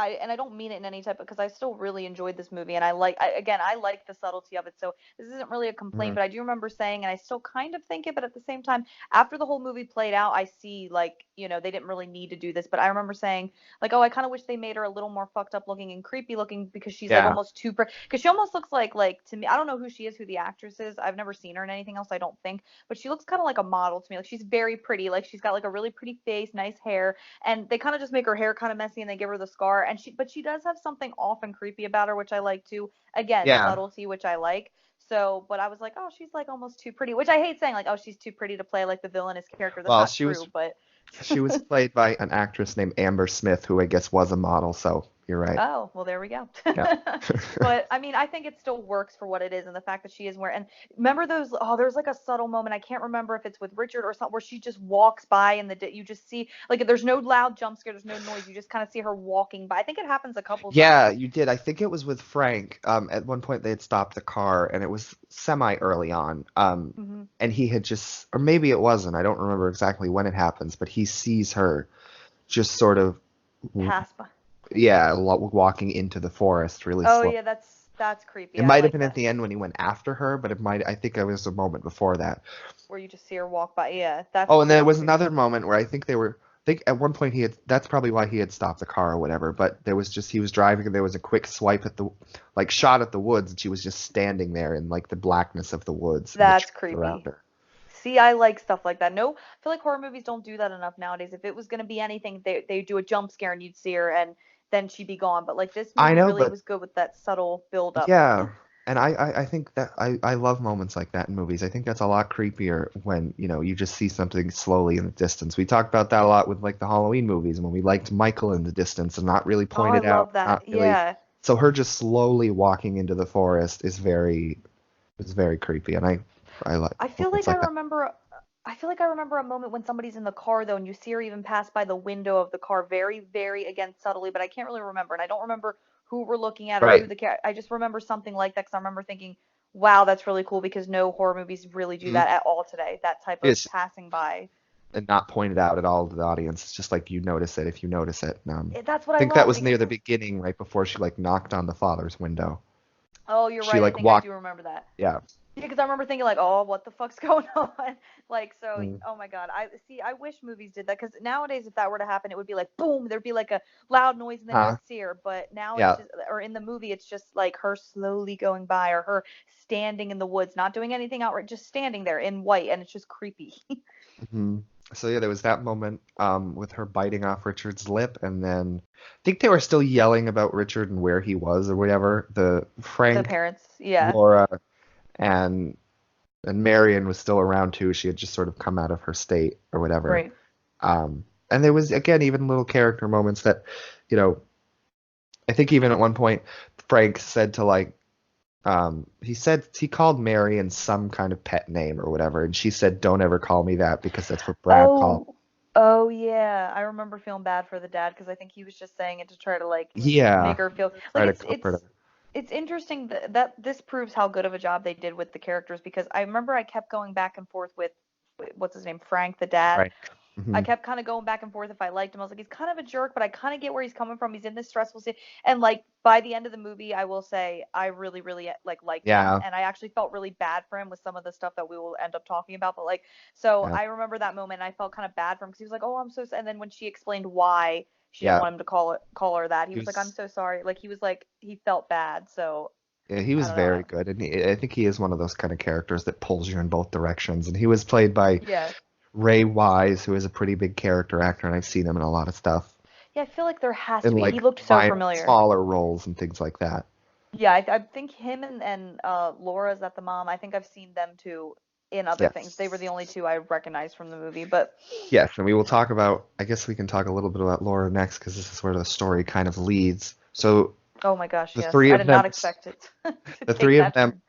I don't mean it in any type of because I still really enjoyed this movie and again I like the subtlety of it. So this isn't really a complaint, Mhm. but I do remember saying, and I still kind of think it, but at the same time, after the whole movie played out, I see like they didn't really need to do this. But I remember saying like, oh, I kind of wish they made her a little more fucked up looking and creepy looking because she's like Yeah. almost too because she almost looks like to me. I don't know who she is, who the actress is. I've never seen her in anything else. I don't think, but she looks kind of like a model to me. Like she's very pretty. Like she's got like a really pretty face, nice hair, and they kind of just make her hair kind of messy and they give her the scar and she does have something off and creepy about her, which I like too. Again, Yeah. subtlety, which I like. So, but I was like, oh, she's like almost too pretty, which I hate saying like, oh, she's too pretty to play like the villainous character. That's Well, not true, but she was played by an actress named Amber Smith, who I guess was a model, so you're right. oh, well, there we go. Yeah. But I mean, I think it still works for what it is, and the fact that she is wearing. And remember those? Oh, there's like a subtle moment. I can't remember if it's with Richard or something, where she just walks by, and you just see like there's no loud jump scare, there's no noise. You just kind of see her walking by. I think it happens a couple Yeah, times. you did. I think it was with Frank. At one point they had stopped the car and it was semi early on. Hmm. And he had just, or maybe it wasn't. I don't remember exactly when it happens, but he sees her just sort of, Pass by. yeah, walking into the forest really Oh slow. yeah, that's creepy. It I might have like been at that. the end when he went after her, but I think it was a moment before that. Where you just see her walk by. Yeah, that's Oh, and there pretty was creepy. another moment where I think think at one point that's probably why he had stopped the car or whatever, but there was just he was driving and there was a quick swipe at the like shot at the woods and she was just standing there in like the blackness of the woods and the That's trees around creepy. her. See, I like stuff like that. No, I feel like horror movies don't do that enough nowadays. If it was gonna be anything, they do a jump scare and you'd see her and then she'd be gone. But like this I movie know, really but was good with that subtle build up. yeah. And I think that I love moments like that in movies. I think that's a lot creepier when, you just see something slowly in the distance. We talked about that a lot with like the Halloween movies and when we liked Michael in the distance and not really Oh, I pointed out, love that. not really. Yeah. So her just slowly walking into the forest is very creepy and I like I feel moments like I like that. remember I feel like I remember a moment when somebody's in the car though and you see her even pass by the window of the car very, very again subtly, but I can't really remember and I don't remember who we're looking at or who Right. the I just remember something like that because I remember thinking, wow, that's really cool because no horror movies really do Mhm. that at all today. That type of Yes. passing by. And not pointed out at all to the audience. It's just like you notice it if you notice it. That's what I I think that love was near because the beginning, right before she like knocked on the father's window. oh, you're She right. I like think I walked. do remember that. Yeah. Yeah, because I remember thinking like, oh, what the fuck's going on? Like, so, Mm. oh my God, I see. I wish movies did that because nowadays, if that were to happen, it would be like, boom, there'd be like a loud noise and then Huh? you'd see her. But now it's Yeah. just, or in the movie, it's just like her slowly going by or her standing in the woods, not doing anything outright, just standing there in white, and it's just creepy. Hmm. So yeah, there was that moment with her biting off Richard's lip, and then I think they were still yelling about Richard and where he was or whatever. The The Frank, parents, yeah, Laura, and Marion was still around too. She had just sort of come out of her state or whatever. right. And there was again even little character moments that, you know, I think even at one point Frank said to like he said he called Marion some kind of pet name or whatever, and she said, "Don't ever call me that because that's what Brad called." Oh, oh yeah. I remember feeling bad for the dad because I think he was just saying it to try to like Yeah, make her feel like try to comfort her. it's interesting that this proves how good of a job they did with the characters because I remember I kept going back and forth with what's his name, Frank, the dad. Frank. I Hmm. kept kind of going back and forth if I liked him. I was like, he's kind of a jerk, but I kind of get where he's coming from. He's in this stressful scene, and like by the end of the movie, I will say I really, really like liked him, Yeah, and I actually felt really bad for him with some of the stuff that we will end up talking about. But like, so yeah, I remember that moment, and I felt kind of bad for him because he was like, oh, I'm so sad. And then when she explained why she didn't yeah. want him to call her that, he He was like, I'm was so sorry. Like he was like he felt bad. So yeah, he I was don't know. very good, and I think he is one of those kind of characters that pulls you in both directions. And he was played by Yeah. Ray Wise, who is a pretty big character actor, and I've seen him in a lot of stuff Yeah, I feel like there has in to be. He like looked so minor, familiar. smaller roles and things like that. Yeah, I think him and Laura, is that the mom? I think I've seen them too in other things. They were the Yes. only two I recognized from the movie. But Yes, and we will talk about, I guess we can talk a little bit about Laura next because this is where the story kind of leads. So oh my gosh, the yes, three I of did them, not expect it to the take three of that them, turn.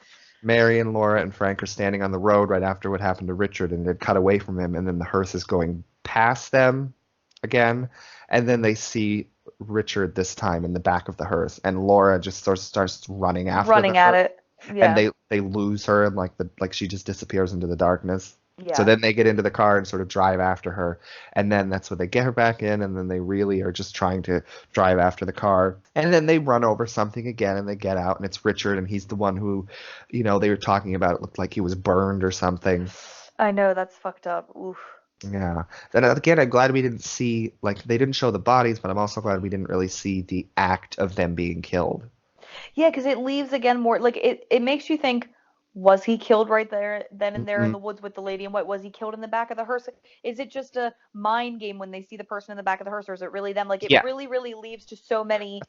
Mary and Laura and Frank are standing on the road right after what happened to Richard, and they'd cut away from him, and then the hearse is going past them again, and then they see Richard this time in the back of the hearse, and Laura just starts running after the Running at hearse, it. and Yeah, they lose her, and like she just disappears into the darkness. So yeah. then they get into the car and sort of drive after her, and then that's when they get her back in, and then they really are just trying to drive after the car, and then they run over something again, and they get out, and it's Richard, and he's the one who, they were talking about it looked like he was burned or something. I know that's fucked up. Oof. Yeah. Then again, I'm glad we didn't see like they didn't show the bodies, but I'm also glad we didn't really see the act of them being killed. Yeah, because it leaves again more like it makes you think, was he killed right there then and there in Hmm. the woods with the lady in white? Was he killed in the back of the hearse? Is it just a mind game when they see the person in the back of the hearse, or is it really them? Like it Yeah. really, really leaves to so many,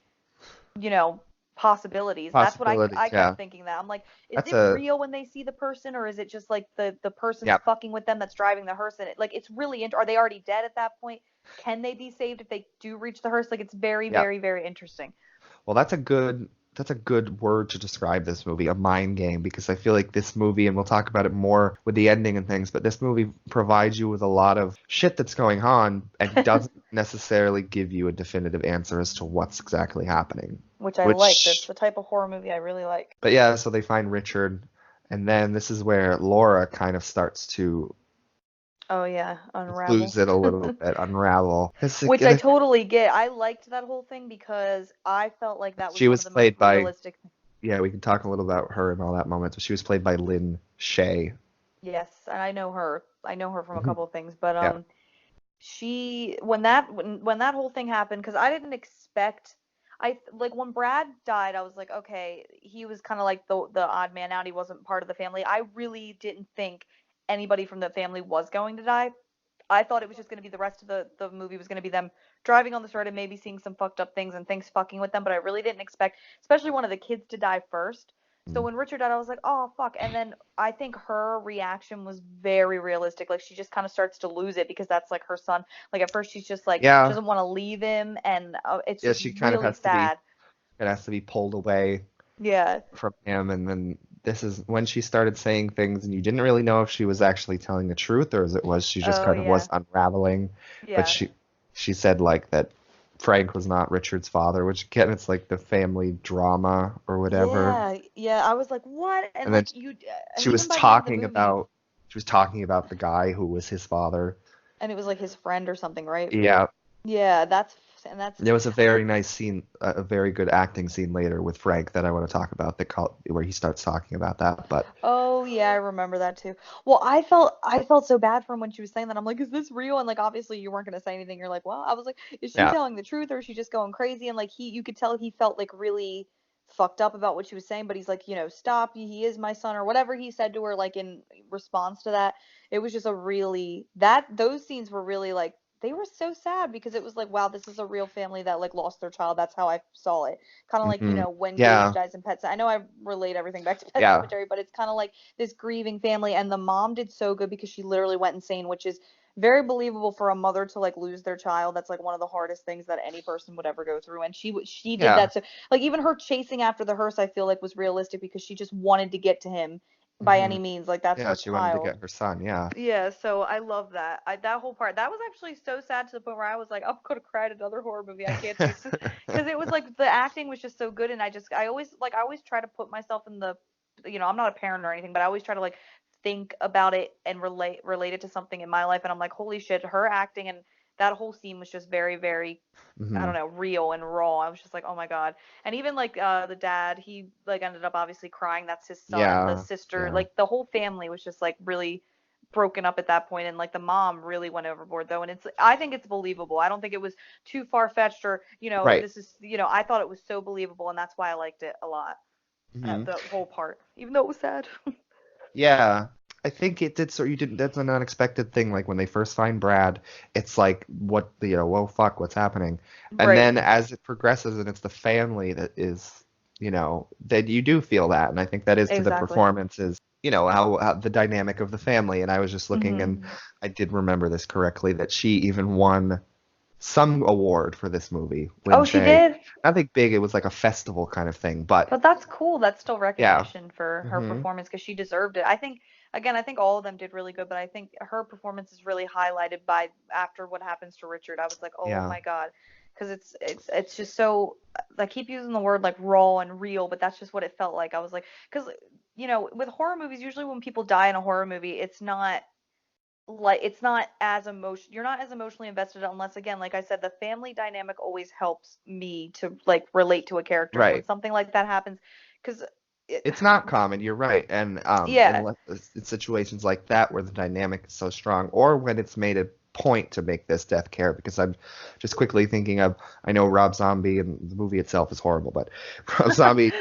you know, possibilities. That's what Possibilities. I Yeah. kept thinking that. I'm like, is That's it a real when they see the person, or is it just like the person's yeah. fucking with them that's driving the hearse? And it like it's really are they already dead at that point? Can they be saved if they do reach the hearse? Like it's very, Yeah. very, very interesting. Well, that's a good word to describe this movie, a mind game, because I feel like this movie, and we'll talk about it more with the ending and things, but this movie provides you with a lot of shit that's going on and doesn't necessarily give you a definitive answer as to what's exactly happening. Which I like. That's Which, the type of horror movie I really like. but yeah, so they find Richard, and then this is where Laura kind of starts to Oh yeah, Unravel. lose it a little bit, unravel. Which I totally get. I liked that whole thing because I felt like that was She one of was the most played by, realistic. yeah, we can talk a little about her and all that moments, but she was played by Lynn Shay. Yes, and I know her. I know her from a Mhm. couple of things, but Yeah. she when that whole thing happened, because I didn't expect, I like when Brad died, I was like, okay, he was kind of like the odd man out. He wasn't part of the family. I really didn't think anybody from the family was going to die. I thought it was just going to be the rest of the movie was going to be them driving on the road and maybe seeing some fucked up things and things fucking with them, but I really didn't expect, especially one of the kids to die first. So Mm. when Richard died, I was like, oh fuck. And then I think her reaction was very realistic. Like she just kind of starts to lose it because that's like her son. Like at first she's just like she Yeah, doesn't want to leave him, and it's yeah, just she kind of really has to be. sad. It has to be pulled away Yeah. from him, and then this is when she started saying things, and you didn't really know if she was actually telling the truth or as it was she just Oh kind of yeah. was unraveling. But Yeah. she said like that Frank was not Richard's father, which again it's like the family drama or whatever. Yeah. Yeah. I was like, what? And And then like you, she even was by the end of the talking movie, about she was talking about the guy who was his father. and it was like his friend or something, right? Yeah, Yeah, that's there was a very nice scene, a very good acting scene later with Frank that I want to talk about where he starts talking about that. But oh yeah, I remember that too. Well, I felt so bad for him when she was saying that. I'm like, is this real? And like obviously you weren't gonna say anything. You're like, well, I was like, is she yeah, telling the truth or is she just going crazy? And like you could tell he felt like really fucked up about what she was saying, but he's like, stop, he is my son or whatever he said to her like in response to that. It was just a really that those scenes were really like they were so sad because it was like, wow, this is a real family that like lost their child. That's how I saw it. Kind of like, hmm, when Gage yeah, dies in Pet. I know I relate everything back to Pet yeah, Cemetery, but it's kind of like this grieving family. And the mom did so good because she literally went insane, which is very believable for a mother to like lose their child. That's like one of the hardest things that any person would ever go through. And she did yeah. that. So like even her chasing after the hearse, I feel like was realistic because she just wanted to get to him by Hmm. any means. Like that's Yeah, her she wanted to child. get her son. Yeah. Yeah, so I love that. That whole part. That was actually so sad to the point where I was like, I'm gonna cry at another horror movie. I can't do this because it was like the acting was just so good, and I always try to put myself in the, I'm not a parent or anything, but I always try to like think about it and relate it to something in my life, and I'm like, holy shit, her acting and that whole scene was just very, very, I Hmm. don't know, real and raw. I was just like, oh my God. And even like the dad, he like ended up obviously crying. That's his son. The Yeah, sister, yeah, like the whole family was just like really broken up at that point, and like the mom really went overboard though, and I think it's believable. I don't think it was too far fetched or right. this is I thought it was so believable, and that's why I liked it a lot. Hmm. The whole part, even though it was sad. Yeah, I think it did. So you didn't. That's an unexpected thing. Like when they first find Brad, it's like, what, whoa, fuck, what's happening? And Right. then as it progresses, and it's the family that is, that you do feel that, and I think that is to the Exactly. performances. How the dynamic of the family. And I was just looking, and Hmm. I did remember this correctly that she even won some award for this movie. Oh, When she Shay, did. nothing big. It was like a festival kind of thing. But But that's cool. That's still yeah. recognition for her Hmm. performance because she deserved it. I think, again, I think all of them did really good, but I think her performance is really highlighted by after what happens to Richard. I was like, oh Yeah. my God, because it's just so. I keep using the word like raw and real, but that's just what it felt like. I was like, because with horror movies, usually when people die in a horror movie, it's not as you're not as emotionally invested unless, again, like I said, the family dynamic always helps me to like relate to a character. So when Right. something like that happens, because it, It's not common, you're right. And yeah. unless in situations like that where the dynamic is so strong, or when it's made a point to make this death care, because I'm just quickly thinking of, I know Rob Zombie, and the movie itself is horrible, but Rob Zombie,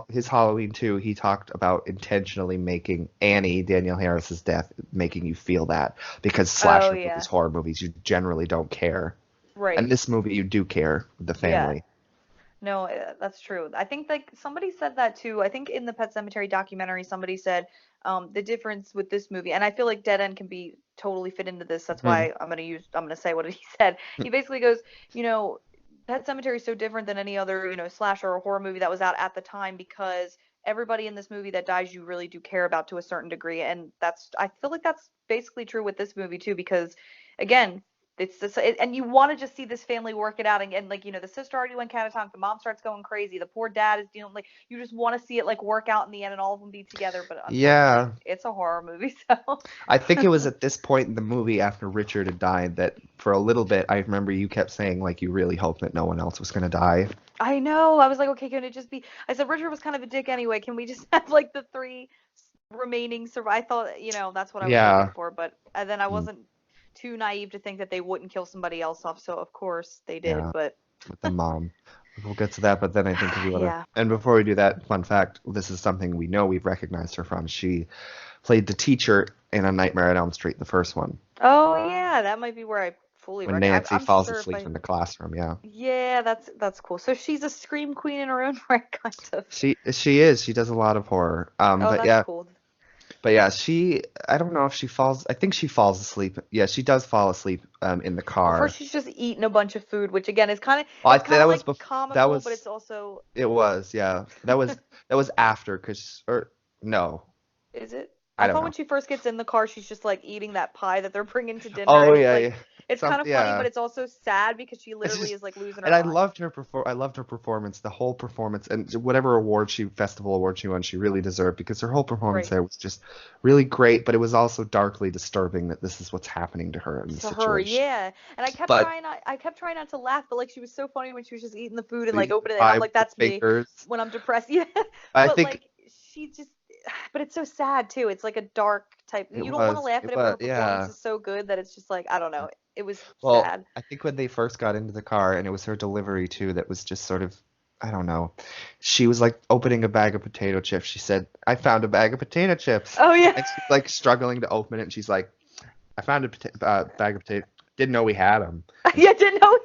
his Halloween 2, he talked about intentionally making Annie, Danielle Harris's death, making you feel that, because Oh slasher movies, yeah. horror movies, you generally don't care. And Right. this movie, you do care, the Yeah. family. No, that's true. I think like somebody said that too. I think in the Pet Cemetery documentary, somebody said the difference with this movie, and I feel like Dead End can be totally fit into this. That's Hmm. why I'm gonna say what he said. He basically goes, you know, Pet Cemetery is so different than any other slasher or horror movie that was out at the time because everybody in this movie that dies you really do care about to a certain degree, and I feel like that's basically true with this movie too because again, it's this, and you want to just see this family work it out, and like the sister already went catatonic, the mom starts going crazy, the poor dad is dealing, like you just want to see it like work out in the end and all of them be together, but unfortunately Yeah. it's a horror movie. So I think it was at this point in the movie after Richard had died that for a little bit I remember you kept saying like you really hoped that no one else was gonna die. I know, I was like, okay, can it just be, I said Richard was kind of a dick anyway, can we just have like the three remaining survive, I thought that's what I was hoping Yeah. for, but and then I Mm. wasn't too naive to think that they wouldn't kill somebody else off. So of course they did, Yeah, but with the mom. We'll get to that, but then I think we want to. yeah. And before we do that, fun fact: this is something we know we've recognized her from. She played the teacher in A Nightmare on Elm Street, the first one, Oh yeah, that might be where I fully when recognize. Nancy I'm falls sure if asleep I. in the classroom. Yeah, Yeah, that's cool. So she's a scream queen in her own right, kind of. she is. She does a lot of horror. Oh, But that's yeah, cool. she. I don't know if she falls. I think she falls asleep. Yeah, she does fall asleep in the Before car. she's just eating a bunch of food, which again is kind of Well, it's kind of like that comical, but was it's also it was yeah that was after cause or no is it? I I don't thought know. when she first gets in the car, she's just like eating that pie that they're bringing to dinner, Oh and it's yeah, like yeah. it's Some kind of funny, but yeah. it's also sad because she It's literally just is like losing and her mind. I loved her performance, the whole performance and whatever festival award she won, she really deserved because her whole performance Right. there was just really great, but it was also darkly disturbing that this is what's happening to her in this To her, situation. yeah. And But I kept trying not to laugh, but like she was so funny when she was just eating the food and like the opening it, and I'm pie like, with the that's me fingers, when I'm depressed. Yeah. I But think like she just but it's so sad too. It's like a dark type. You don't want to laugh at it, but her performance yeah. is so good that it's just like, I don't know. It was Well, sad. I think when they first got into the car, and it was her delivery too, that was just sort of, I don't know. She was like opening a bag of potato chips. She said, "I found a bag of potato chips," Oh yeah. and she's like struggling to open it. And she's like, "I found a bag of potato. Didn't know we had them." And Yeah, didn't know.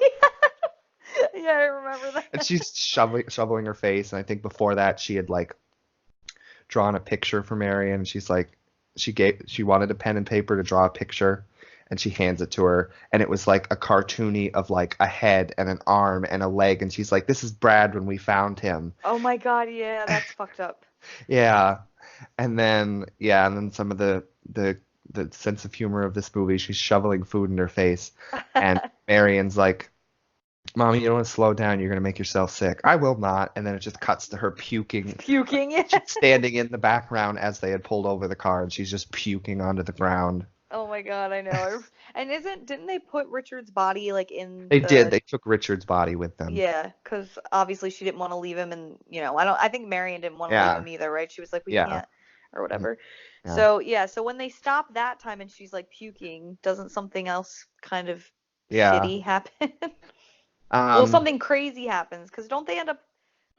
Yeah, I remember that. she's shoveling her face. And I think before that, she had like drawn a picture for Marion. And she's like, she wanted a pen and paper to draw a picture, and she hands it to her, and it was like a cartoony of like a head and an arm and a leg, and she's like, "This is Brad when we found him." Oh my God, yeah, that's fucked up. Yeah, and then some of the sense of humor of this movie. She's shoveling food in her face, and Marion's like, "Mommy, you don't want to slow down. You're gonna make yourself sick." "I will not." And then it just cuts to her puking. Puking. Yeah. She's standing in the background as they had pulled over the car, and she's just puking onto the ground. Oh my God, I know. And didn't they put Richard's body like in They did. the They took Richard's body with them. yeah, because obviously she didn't want to leave him, and I think Marion didn't want to leave Yeah, him either, right? She was like, we yeah, can't, or whatever. yeah, So yeah, so when they stop that time and she's like puking, doesn't something else kind of yeah. shitty happen? Well, Um, something crazy happens, because don't they end up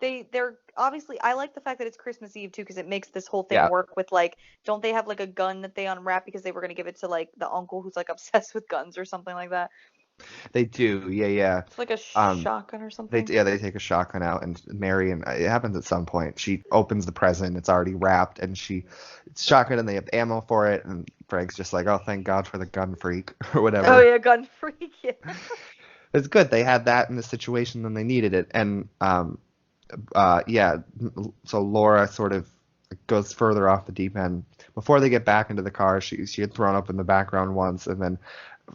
they're obviously I like the fact that it's Christmas Eve too, because it makes this whole thing yeah, work with like don't they have like a gun that they unwrap because they were gonna give it to like the uncle who's like obsessed with guns or something like that? they do. Yeah, yeah. It's like a Um, shotgun or something. they take a shotgun out, and Marion. It happens at some point. She opens the present. It's already wrapped, and it's shotgun, and they have ammo for it. And Frank's just like, "Oh, thank God for the gun freak," or Oh whatever. yeah, gun freak. Yeah. It's good they had that in the situation when they needed it, and yeah. So Laura sort of goes further off the deep end. Before they get back into the car, she had thrown up in the background once, and then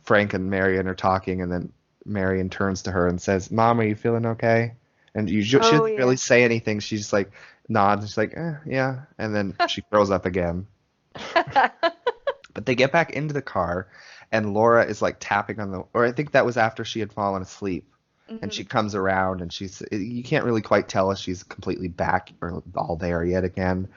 Frank and Marion are talking, and then Marion turns to her and says, "Mom, are you feeling okay?" And she Oh doesn't really yeah. say anything. She just like nods. She's like, yeah. And then she throws up again. But they get back into the car, and Laura is like tapping on or I think that was after she had fallen asleep. And she Hmm. comes around, and you can't really quite tell if she's completely back or all there yet again.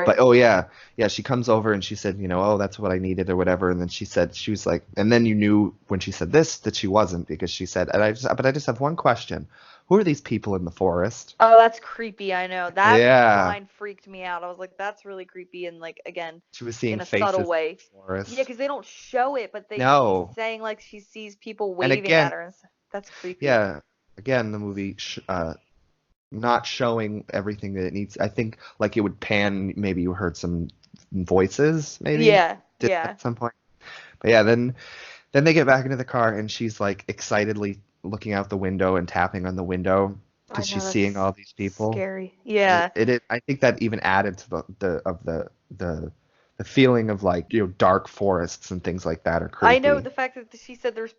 But Right. oh yeah, yeah, she comes over and she said, "Oh, that's what I needed," or whatever. And then she was like, and then you knew when she said this that she wasn't, because she said, but I just have one question. Who are these people in the forest? Oh, that's creepy. I know. That Yeah, line freaked me out. I was like, that's really creepy and like again, she was seeing in a subtle faces in way. the Yeah, forest. because they don't show it, but she's No. saying like she sees people And waving again, at her and stuff. That's creepy. yeah, again, the movie not showing everything that it needs. I think like it would pan, maybe you heard some voices, maybe Yeah, did yeah. at some point. But yeah, then they get back into the car, and she's like excitedly looking out the window and tapping on the window I because know she's seeing that's all these people. scary. And Yeah. I think that even added to the feeling of like, dark forests and things like that are I know creepy. the fact that she said there's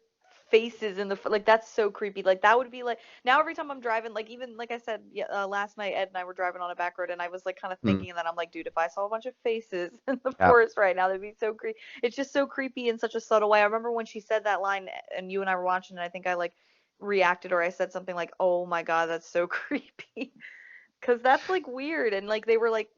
faces in the like that's so creepy. Like that would be like now every time I'm driving, like even like I said yeah, last night Ed and I were driving on a back road and I was like kind of Hmm. thinking that I'm like, dude, if I saw a bunch of faces in the Yeah. forest right now, that'd be so creepy. It's just so creepy in such a subtle way. I remember when she said that line and you and I were watching and I think I like reacted or I said something like, "Oh my God, that's so creepy." Because that's like weird and like they were like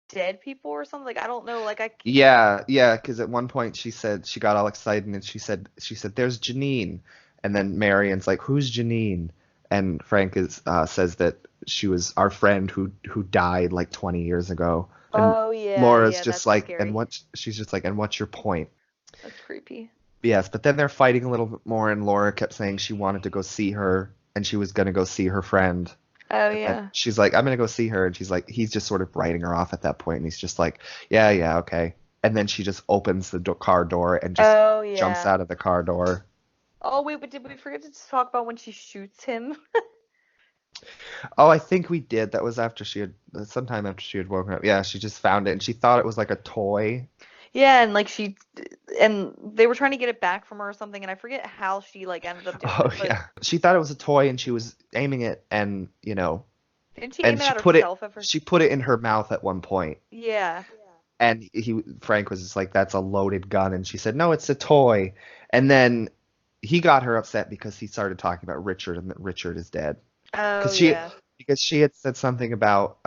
dead people or something. Like I don't know. Like Yeah, yeah, because at one point she said she got all excited and she said there's Janine, and then Marion's like who's Janine, and Frank is says that she was our friend who died like 20 years ago, and oh yeah, Laura's yeah, just that's like and scary. what she's just like and what's your point? That's creepy. Yes, but then they're fighting a little bit more, and Laura kept saying she wanted to go see her and she was gonna go see her friend. Oh And then yeah. she's like, I'm gonna go see her, and she's like, he's just sort of writing her off at that point, and he's just like, yeah, yeah, okay. And then she just opens the car door and just Oh jumps yeah. out of the car door. Oh wait, but did we forget to talk about when she shoots him? Oh, I think we did. That was after she had, sometime after she had woken up. Yeah, she just found it, and she thought it was like a toy. Yeah, and like and they were trying to get it back from her or something, and I forget how she like ended up doing Oh it, but yeah, she thought it was a toy, and she was aiming it, and didn't she aim and it at herself at first? she put it in her mouth at one point. Yeah. And Frank was just like, "That's a loaded gun," and she said, "No, it's a toy." And then he got her upset because he started talking about Richard and that Richard is dead Oh because she yeah. because she had said something about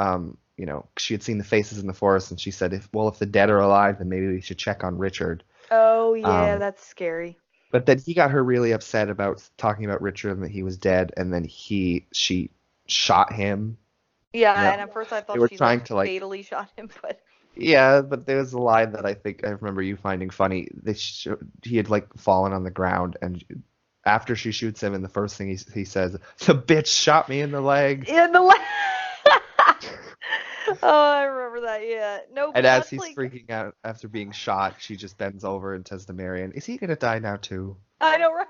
she had seen the faces in the forest, and she said, if the dead are alive, then maybe we should check on Richard. Oh yeah, Um, that's scary. but then he got her really upset about talking about Richard and that he was dead, and then she shot him. And Yeah, that and at first I they thought were she like trying to like fatally shot him, but Yeah, but there's a line that I think I remember you finding funny. He had like fallen on the ground, and after she shoots him, and the first thing he says, "The bitch shot me in the leg." in the Oh, I remember that. Yeah. No, And but as that's he's like freaking out after being shot, she just bends over and says to Marion, "Is he gonna die now too?" I know, right?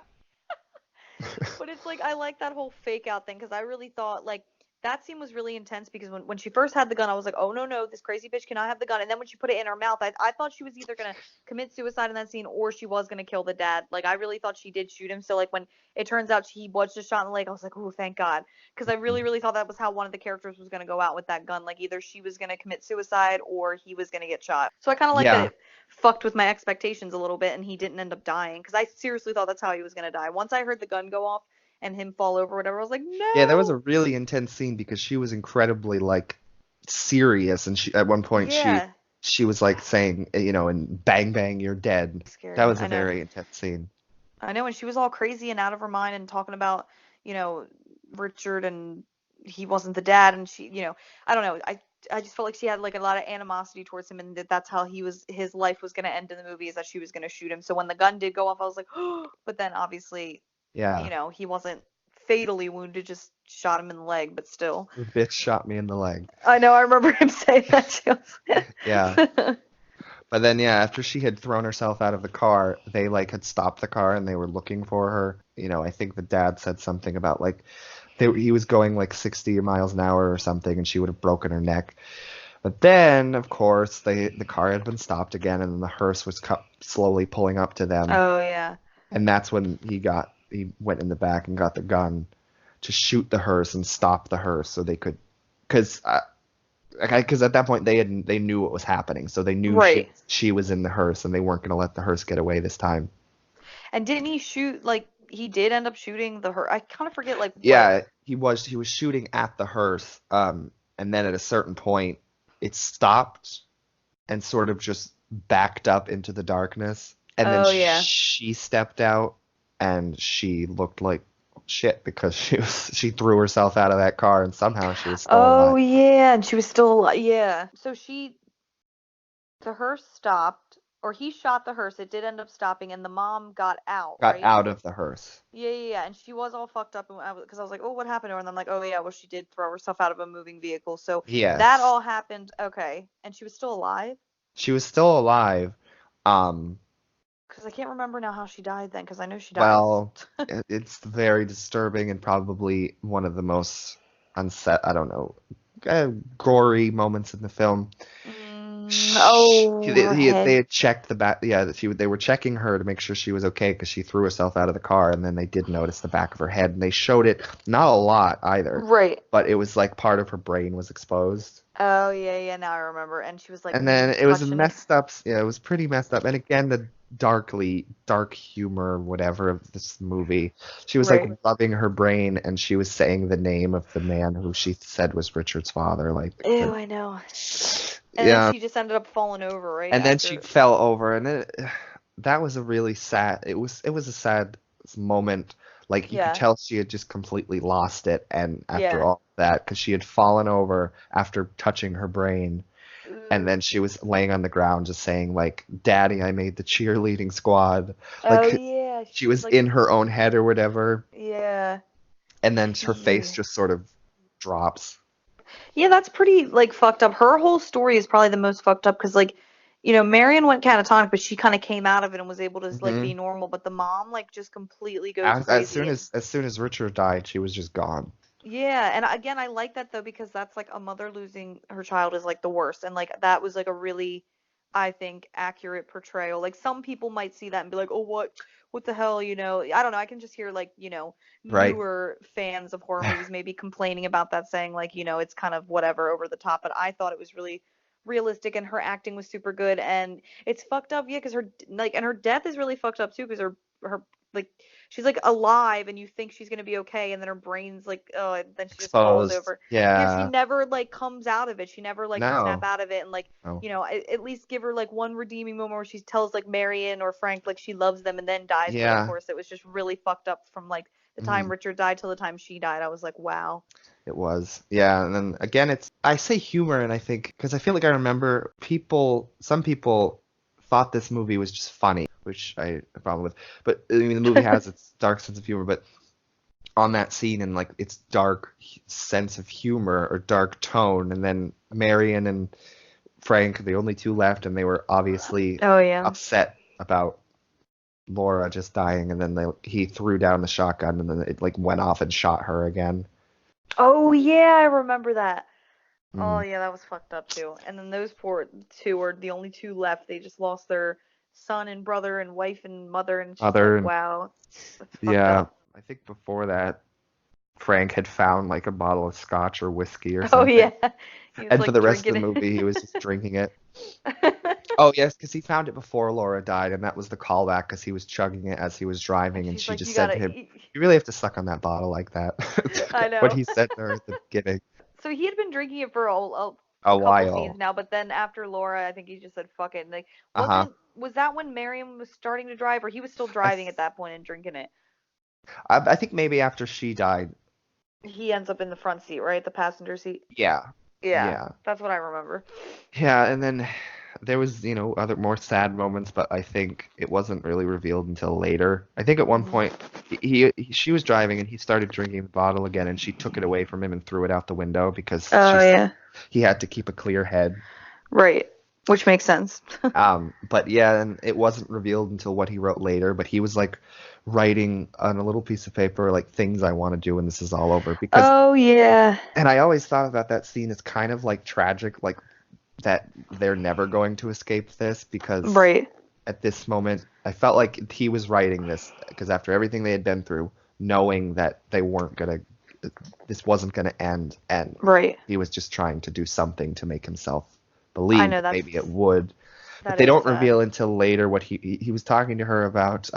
But it's like I like that whole fake out thing because I really thought like that scene was really intense because when she first had the gun, I was like, oh no no, this crazy bitch cannot have the gun. And then when she put it in her mouth, I thought she was either gonna commit suicide in that scene or she was gonna kill the dad. Like I really thought she did shoot him. So like when it turns out he was just shot in the leg, I was like, oh thank God, because I really thought that was how one of the characters was gonna go out with that gun. Like either she was gonna commit suicide or he was gonna get shot. So I kind of like that Yeah, it fucked with my expectations a little bit and he didn't end up dying because I seriously thought that's how he was gonna die. Once I heard the gun go off and him fall over or whatever. I was like, yeah, that was a no. really intense scene because she was incredibly like serious, and she at one point Yeah. she was like saying, and bang bang, you're dead. That Scary. was a I know. very intense scene. I know. And she was all crazy and out of her mind and talking about, you know, Richard and he wasn't the dad. And she, I don't know. I just felt like she had like a lot of animosity towards him and that's how his life was going to end in the movie is that she was going to shoot him. So when the gun did go off, I was like, oh, but then obviously, Yeah. he wasn't fatally wounded, just shot him in the leg, but still. The bitch shot me in the leg. I know. I remember him saying that too. Yeah. But then, yeah, after she had thrown herself out of the car, they like had stopped the car and they were looking for her. I think the dad said something about like he was going like 60 miles an hour or something, and she would have broken her neck. But then, of course, the car had been stopped again, and then the hearse was slowly pulling up to them, Oh yeah. and that's when he went in the back and got the gun to shoot the hearse and stop the hearse so they could, because at that point they knew what was happening, so they knew Right. she was in the hearse, and they weren't going to let the hearse get away this time. And didn't he shoot like he did end up shooting the her? I kind of forget like what. Yeah, he was shooting at the hearse, and then at a certain point it stopped and sort of just backed up into the darkness, and then Oh yeah. she stepped out, and she looked like shit because she threw herself out of that car, and somehow she was still Oh alive. yeah, and she was still alive. Yeah. So the hearse stopped, or he shot the hearse. It did end up stopping, and the mom got out, Got right? out of the hearse. Yeah, yeah, yeah. And she was all fucked up, and because I was like, oh, what happened to her? And I'm like, oh yeah, well she did throw herself out of a moving vehicle. So that Yes, all happened. Okay, and she was still alive. she was still alive. Um, Because I can't remember now how she died then, because I know she died. well, it's very disturbing and probably one of the most I don't know, gory moments in the film. Oh, her They head. had checked the back. Yeah, they were checking her to make sure she was okay because she threw herself out of the car, and then they did notice the back of her head, and they showed it not a lot either, Right. but it was like part of her brain was exposed. Oh yeah, yeah. Now I remember. And she was like And then maybe it was touching. messed up. Yeah, it was pretty messed up. And again, the dark humor, whatever of this movie. She was like Right. rubbing her brain, and she was saying the name of the man who she said was Richard's father. Like, Ew, I know. And then Yeah, she just ended up falling over right and then she after. fell over, and that was a really sad. It was a sad moment. Like you could Yeah. tell she had just completely lost it, and after Yeah. all that, because she had fallen over after touching her brain, and Ooh. then she was laying on the ground just saying like, "Daddy, I made the cheerleading squad." Oh Like yeah, she she was was like, in her own head or whatever, yeah. and then her face She. just sort of drops. Yeah, that's pretty like fucked up. Her whole story is probably the most fucked up because like, Marion went catatonic, but she kind of came out of it and was able to like be hmm normal. But the mom like just completely goes as soon crazy. And as as soon as Richard died, she was just gone. yeah, and again, I like that though because that's like a mother losing her child is like the worst, and like that was like a really, I think, accurate portrayal. Like some people might see that and be like, "Oh, what the hell?" I don't know. I can just hear like Right. newer fans of horror movies maybe complaining about that, saying like it's kind of whatever over the top. But I thought it was really realistic, and her acting was super good, and it's fucked up, yeah, because her death is really fucked up too, because her like she's like alive and you think she's gonna be okay, and then her brain's like, oh, and then she just falls Exposed. over. Yeah, she Yeah. never like comes out of it. She never like can snap No. out of it, and like No. at least give her like one redeeming moment where she tells like Marion or Frank like she loves them and then dies. But of Yeah. course, it was just really fucked up from like the time Mhm. Richard died till the time she died. I was like, wow. It was. Yeah, and then again, I say humor, and I think because I feel like I remember some people thought this movie was just funny, which I have a problem with. But I mean, the movie has its dark sense of humor, but on that scene and like its dark sense of humor or dark tone, and then Marion and Frank, the only two left, and they were obviously Oh yeah. upset about Laura just dying, and then he threw down the shotgun, and then it like went off and shot her again. Oh yeah, I remember that. Oh Mm. yeah, that was fucked up too. And then those poor two are the only two left. They just lost their son and brother and wife and mother, and it's just like, Other wow, that's fucked Yeah, up. I think before that, Frank had found like a bottle of scotch or whiskey or Oh something. yeah, he was And for like the rest of drinking the it. movie, he was just drinking it. Oh, yes, because he found it before Laura died, and that was the callback because he was chugging it as he was And driving, and she's she like, just you said gotta to him, eat. "You really have to suck on that bottle like that." I What know. he said to her at the beginning. So he had been drinking it for a A couple scenes while. now, but then after Laura, I think he just said fuck it. And like, Uh-huh. was that when Miriam was starting to drive, or he was still I, driving at th- that point and drinking it? I think maybe after she died. He ends up in the front seat, right? The passenger seat. Yeah. Yeah, Yeah. that's what I remember. Yeah, and then there was, other more sad moments, but I think it wasn't really revealed until later. I think at one Hmm. point she was driving and he started drinking the bottle again, and she took it away from him and threw it out the window because she Oh said yeah. he had to keep a clear head. Right. Which makes sense. But yeah, and it wasn't revealed until what he wrote later, but he was like writing on a little piece of paper like things I want to do when this is all over because Oh yeah. and I always thought about that scene as kind of like tragic, like that they're never going to escape this because Right. at this moment I felt like he was writing this because after everything they had been through, knowing that they weren't gonna, this wasn't gonna end, and Right. he was just trying to do something to make himself I believe know that maybe it would. But that they is don't sad. reveal until later what he was talking to her about.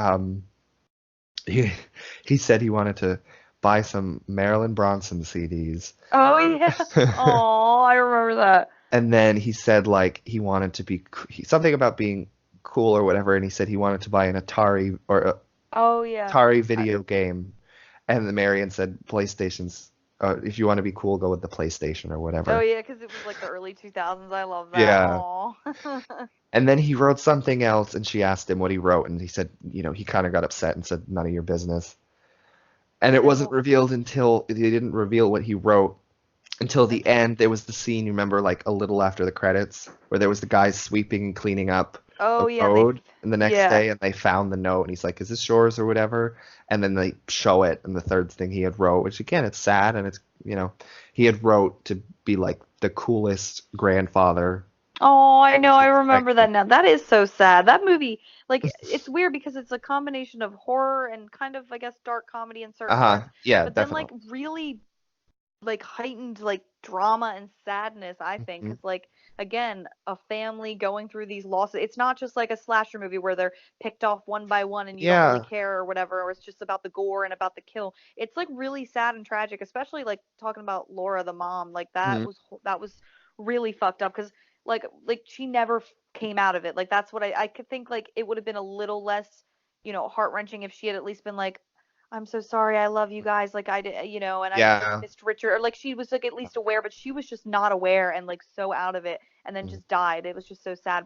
He he said he wanted to buy some Marilyn Bronson CDs. Oh yeah. Oh, I remember that. And then he said like he wanted to be something about being cool or whatever, and he said he wanted to buy an Atari or a Oh yeah. Atari I, video game, and the Marion said PlayStation's. If you want to be cool, go with the PlayStation or oh whatever. yeah, because it was like the early 2000s. I love that. Yeah. Oh. And then he wrote something else, and she asked him what he wrote, and he said, he kind of got upset and said, "None of your business." And it Yeah. wasn't Well. revealed until they didn't reveal what he wrote until the Until. end. There was the scene, you remember, like a little after the credits, where there was the guys sweeping and cleaning up Oh the yeah, and they. road. And the next Yeah. day, and they found the note, and he's like, "Is this yours or whatever?" And then they show it, and the third thing he had wrote, which again, it's sad, and he had wrote to be like the coolest grandfather Oh, I know. I since remember that Frankie. now. That is so sad. That movie, like, it's weird because it's a combination of horror and kind of, I guess, dark comedy in certain Uh-huh. parts, Yeah, but then like definitely. really like heightened like drama and sadness, I think, Mhm. because like again, a family going through these losses. It's not just like a slasher movie where they're picked off one by one and you don't really Yeah. care or whatever, or it's just about the gore and about the kill. It's like really sad and tragic, especially like talking about Laura the mom. Like Mhm. that was really fucked up because like she never came out of it. Like that's what I could think like it would have been a little less, heart wrenching if she had at least been like, I'm so sorry, I love you guys, like I did, and I like Yeah. missed Richard, or like she was like at least aware, but she was just not aware and like so out of it, and then Mhm. just died. It was just so sad.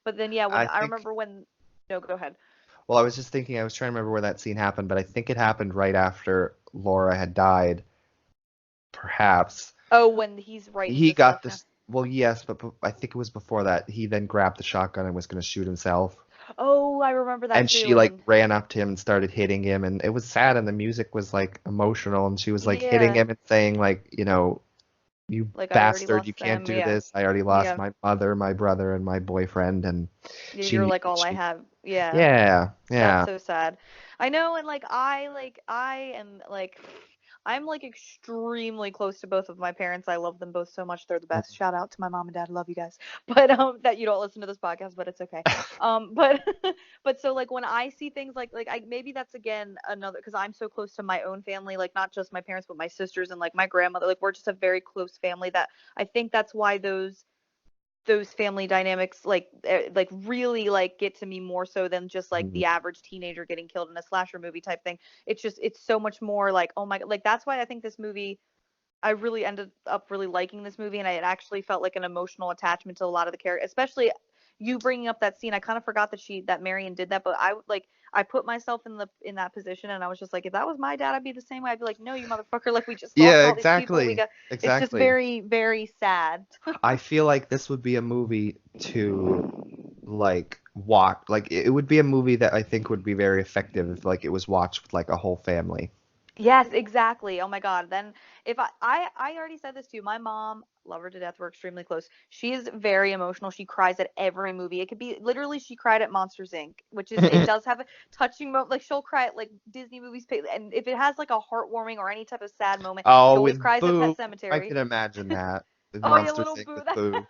But then yeah, when I I think, remember when, no, go ahead. well, I was just thinking, I was trying to remember where that scene happened, but I think it happened right after Laura had died, perhaps. Oh, when he's writing He the got stuff down. this, well, yes, but I think it was before that. He then grabbed the shotgun and was going to shoot himself. Oh, I remember that And she too. like And ran up to him and started hitting him, and it was sad, and the music was like emotional, and she was like hitting yeah, him and saying like, you like I already bastard, you lost can't them. do Yeah, this. I already lost yeah. my mother, my brother, and my boyfriend, and she You're knew like all I she, have. Yeah. yeah, That's yeah. so sad. I know, and I am like I'm like extremely close to both of my parents. I love them both so much. They're the best. Shout out to my mom and dad. Love you guys. But that you don't listen to this podcast, but it's okay. But but so like when I see things like I maybe that's again another because I'm so close to my own family, like not just my parents but my sisters and like my grandmother. Like we're just a very close family that I think that's why those family dynamics like really like get to me more so than just like Mhm. the average teenager getting killed in a slasher movie type thing. It's so much more like, oh my god, like that's why I think this movie, I really ended up really liking this movie, and I, it actually felt like an emotional attachment to a lot of the characters, especially you bringing up that scene. I kind of forgot that Marion did that, but I put myself in that position, and I was just like, if that was my dad, I'd be the same way. I'd be like, no, you motherfucker, like we just lost Yeah, all these people. We exactly. got, it's just Exactly. very, very sad. I feel like this would be a movie to like watch. Like it would be a movie that I think would be very effective if like it was watched with like a whole family. Yes, exactly. Oh my God. Then if I already said this to you, my mom, love her to death. We're extremely close. She is very emotional. She cries at every movie. It could be literally she cried at Monsters Inc., which is it does have a touching moment. Like she'll cry at like Disney movies, and if it has like a heartwarming or any type of sad moment, she Oh, always with cries at Pet Boo, I Cemetery. can imagine that. With Oh yeah, Monster little Inc. Boo. with Boo.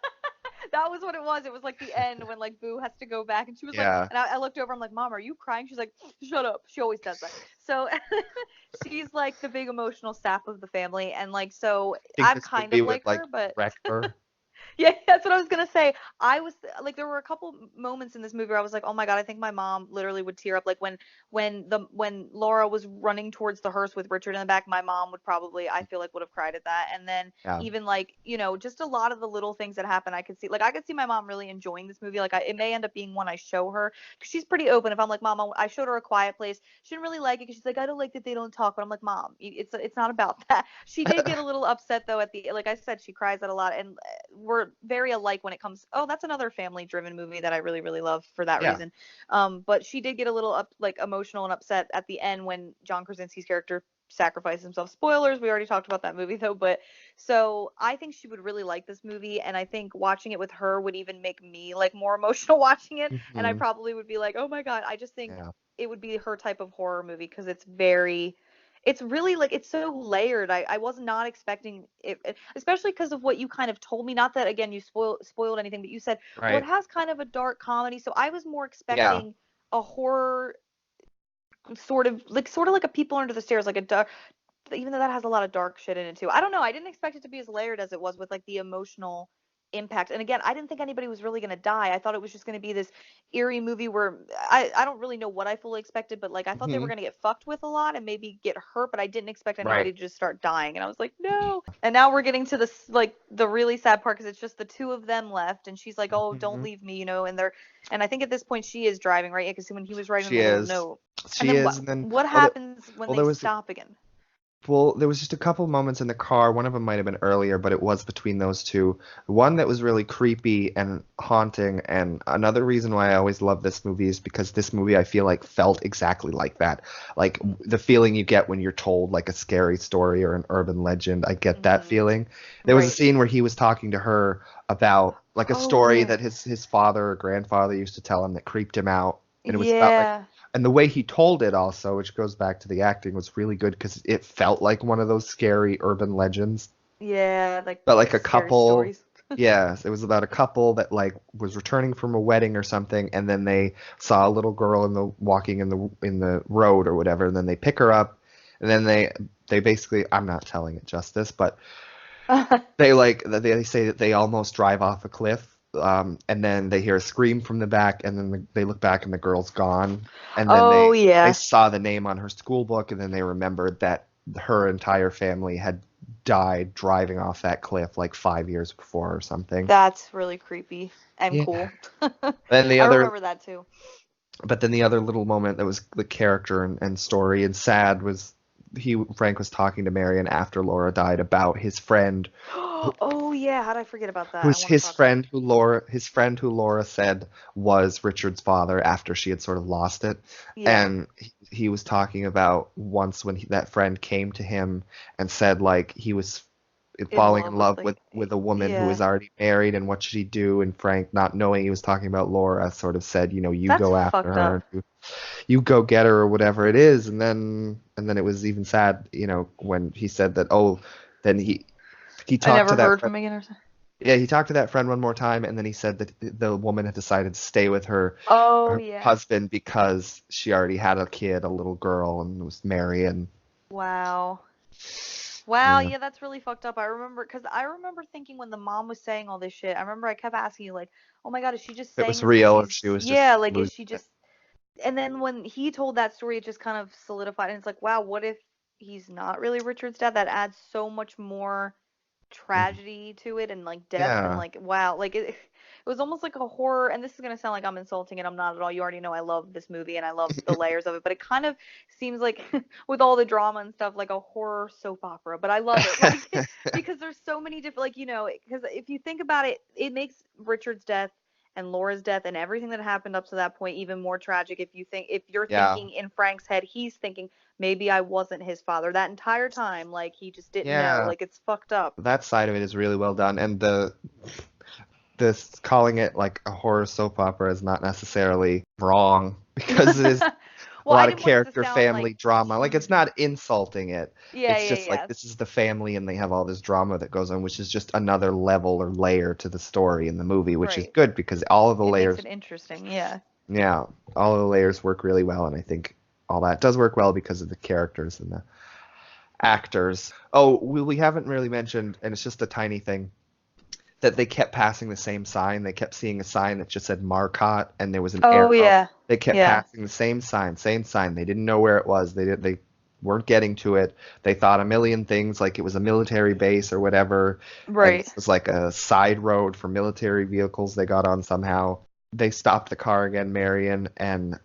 That was what it was. It was like the end when like Boo has to go back, and she was like, Yeah. and I looked over. I'm like, Mom, are you crying? She's like, Shut up. She always does that. So she's like the big emotional sap of the family, and like so Think I'm this kind movie of would like like her, but wreck her. yeah, that's what I was gonna say. I was like, there were a couple moments in this movie where I was like, oh my god, I think my mom literally would tear up. Like when Laura was running towards the hearse with Richard in the back, my mom would probably, I feel like, would have cried at that. And then Yeah. even like just a lot of the little things that happen, I could see my mom really enjoying this movie. Like it may end up being one I show her because she's pretty open. If I'm like, Mom, I showed her A Quiet Place, she didn't really like it because she's like, I don't like that they don't talk. But I'm like, Mom, it's not about that. She did get a little upset though at the, like I said, she cries at a lot, and we're very alike when it comes. Oh, that's another family-driven movie that I really, really love for that Yeah. reason. But she did get a little like emotional and upset at the end when John Krasinski's character sacrificed himself. Spoilers, we already talked about that movie though. But so I think she would really like this movie, and I think watching it with her would even make me like more emotional watching it, and I Hmm. probably would be like, oh my god. I just think Yeah. it would be her type of horror movie because it's really like it's so layered. I was not expecting it, especially because of what you kind of told me. Not that again you spoiled anything, but you said, well, it Right. has kind of a dark comedy. So I was more Yeah. expecting a horror sort of like a People Under the Stairs, like a dark, even though that has a lot of dark shit in it too. I don't know. I didn't expect it to be as layered as it was with like the emotional impact. And again, I didn't think anybody was really going to die. I thought it was just going to be this eerie movie where I don't really know what I fully expected, but like I thought they were Hmm. going to get fucked with a lot and maybe get hurt, but I didn't expect Right. anybody to just start dying. And I was like, no. And now we're getting to this like the really sad part because it's just the two of them left, and she's like, oh, don't Hmm. leave me, and I think at this point she is driving, right? Because when he was writing She the little is. note, and She then is, and then what well, happens when well, they there was stop again? Well, there was just a couple moments in the car. One of them might have been earlier, but it was between those two. One that was really creepy and haunting, and another reason why I always love this movie is because this movie I feel like felt exactly like that. Like the feeling you get when you're told like a scary story or an urban legend. I get that Hmm. feeling. There was a Right. scene where he was talking to her about like a Oh story yeah. that his father or grandfather used to tell him that creeped him out, and it was about like, Yeah. and the way he told it also, which goes back to the acting, was really good because it felt like one of those scary urban legends. Yeah, like But like a scary couple, stories. yes, it was about a couple that like was returning from a wedding or something, and then they saw a little girl in the walking in the road or whatever, and then they pick her up, and then they basically, I'm not telling it justice, but they say that they almost drive off a cliff, and then they hear a scream from the back, and then they look back and the girl's gone, and then Oh they yeah. saw the name on her school book, and then they remembered that her entire family had died driving off that cliff like 5 years before or something. That's really creepy and Yeah. cool. Then the I other, remember that too. but then the other little moment that was the character and story and sad was Frank was talking to Marion after Laura died about his friend Oh yeah, how did I forget about that? I who's want to talk about. his friend who Laura said was Richard's father after she had sort of lost it, Yeah, and he was talking about once when that friend came to him and said like he was in falling in love with love like with a woman who yeah. was already married, and what should he do, and Frank, not knowing he was talking about Laura, sort of said, you know, you That's go after fucked her, up. you go get her or whatever it is. And then it was even sad, when he said that, oh, then he I talked to never that heard friend. from again or something. Yeah, he talked to that friend one more time, and then he said that the woman had decided to stay with Oh her yeah. husband because she already had a kid, a little girl, and was marrying. Wow. Wow, Yeah, yeah, that's really fucked up. I remember, because I remember thinking when the mom was saying all this shit, I remember I kept asking you, like, oh my God, is she just if it saying was this because real or she she's, was just yeah, like, is losing she it. just, and then when he told that story, it just kind of solidified, and it's like, wow, what if he's not really Richard's dad? That adds so much more Mhm. tragedy to it and like depth and Yeah, like wow, like it was almost like a horror. And this is gonna sound like I'm insulting it. I'm not at all. You already know I love this movie and I love the layers of it, but it kind of seems like with all the drama and stuff, like a horror soap opera. But I love it, like because there's so many different, like because if you think about it, it makes Richard's death and Laura's death and everything that happened up to that point even more tragic. If you're yeah, thinking in Frank's head, he's thinking maybe I wasn't his father that entire time, like he just didn't know. yeah. Like it's fucked up. That side of it is really well done, and this calling it like a horror soap opera is not necessarily wrong because it is a Well, I lot of didn't want it to character sound like family drama. Like it's cheesy. not insulting it. Yeah, It's yeah, just like yeah. this is the family and they have all this drama that goes on, which is just another level or layer to the story in the movie, which is Right. good because all of the It makes layers, it interesting. Yeah. yeah, all of the layers work really well, and I think all that does work well because of the characters and the actors. Oh, we haven't really mentioned, and it's just a tiny thing, that they kept passing the same sign. They kept seeing a sign that just said Marcotte, and there was an Oh, arrow. yeah. They kept Yeah. passing the same sign, same sign. They didn't know where it was. They weren't getting to it. They thought a million things, like it was a military base or whatever, and Right. this was like a side road for military vehicles they got on somehow. They stopped the car again, Marion and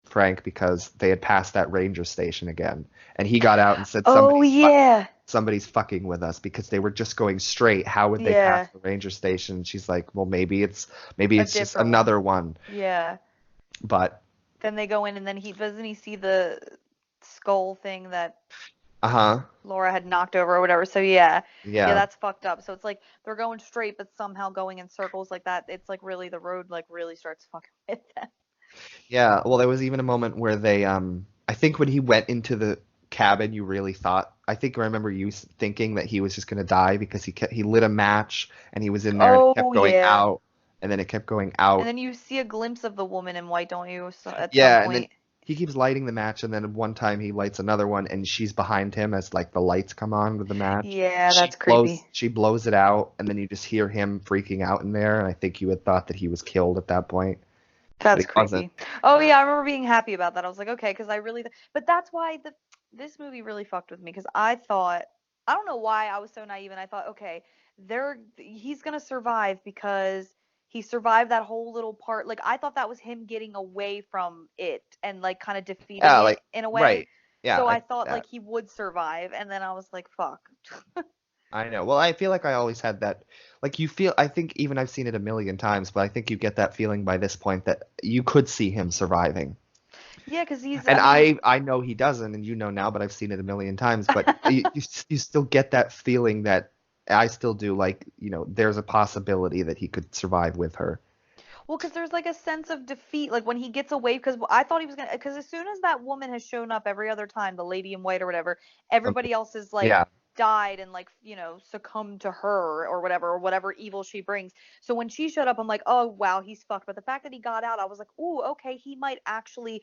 Frank, because they had passed that ranger station again. And he got out and said, Oh, yeah. somebody's fucking with us because they were just going straight. How would they pass Yeah. the ranger station? She's like, well, maybe A it's just different one. another one. Yeah. But Then they go in and then he doesn't he see the skull thing that uh-huh. Laura had knocked over or whatever. So yeah. Yeah, Yeah. that's fucked up. So it's like they're going straight but somehow going in circles like that. It's like really the road like really starts fucking with them. Yeah. Well, there was even a moment where they I think when he went into the cabin, you really thought, I think I remember you thinking that he was just going to die because he lit a match and he was in there and it kept Oh going yeah. out and then it kept going And out. then you see a glimpse of the woman in white, don't you, at some Yeah, and then point? he keeps lighting the match, and then one time he lights another one, and she's behind him as like the lights come on with the match. Yeah, that's creepy. She blows it out, and then you just hear him freaking out in there. And I think you had thought that he was killed at that point, but That's he wasn't. creepy. Oh yeah, I remember being happy about that. I was like, okay, because I really, but that's why this movie really fucked with me because I thought, I don't know why I was so naive and I thought, okay, he's gonna survive because he survived that whole little part. Like I thought that was him getting away from it and like kind of defeating Yeah, it like in a way. right. Yeah, So I I get thought like that. he would survive, and then I was like, fuck. I know. Well, I feel like I always had that. Like you feel, I think even I've seen it a million times, but I think you get that feeling by this point that you could see him surviving. Yeah, because he's, I And mean, I know he doesn't, and you know now, but I've seen it a million times. But you still get that feeling that I still do, like, there's a possibility that he could survive with her. well, because there's like a sense of defeat, like when he gets away. Because I thought he was gonna. Because as soon as that woman has shown up every other time, the lady in white or whatever, Um, everybody else is like yeah. died and like, succumbed to her or whatever evil she brings. So when she showed up, I'm like, oh wow, he's fucked. But the fact that he got out, I was like, oh, okay, he might actually,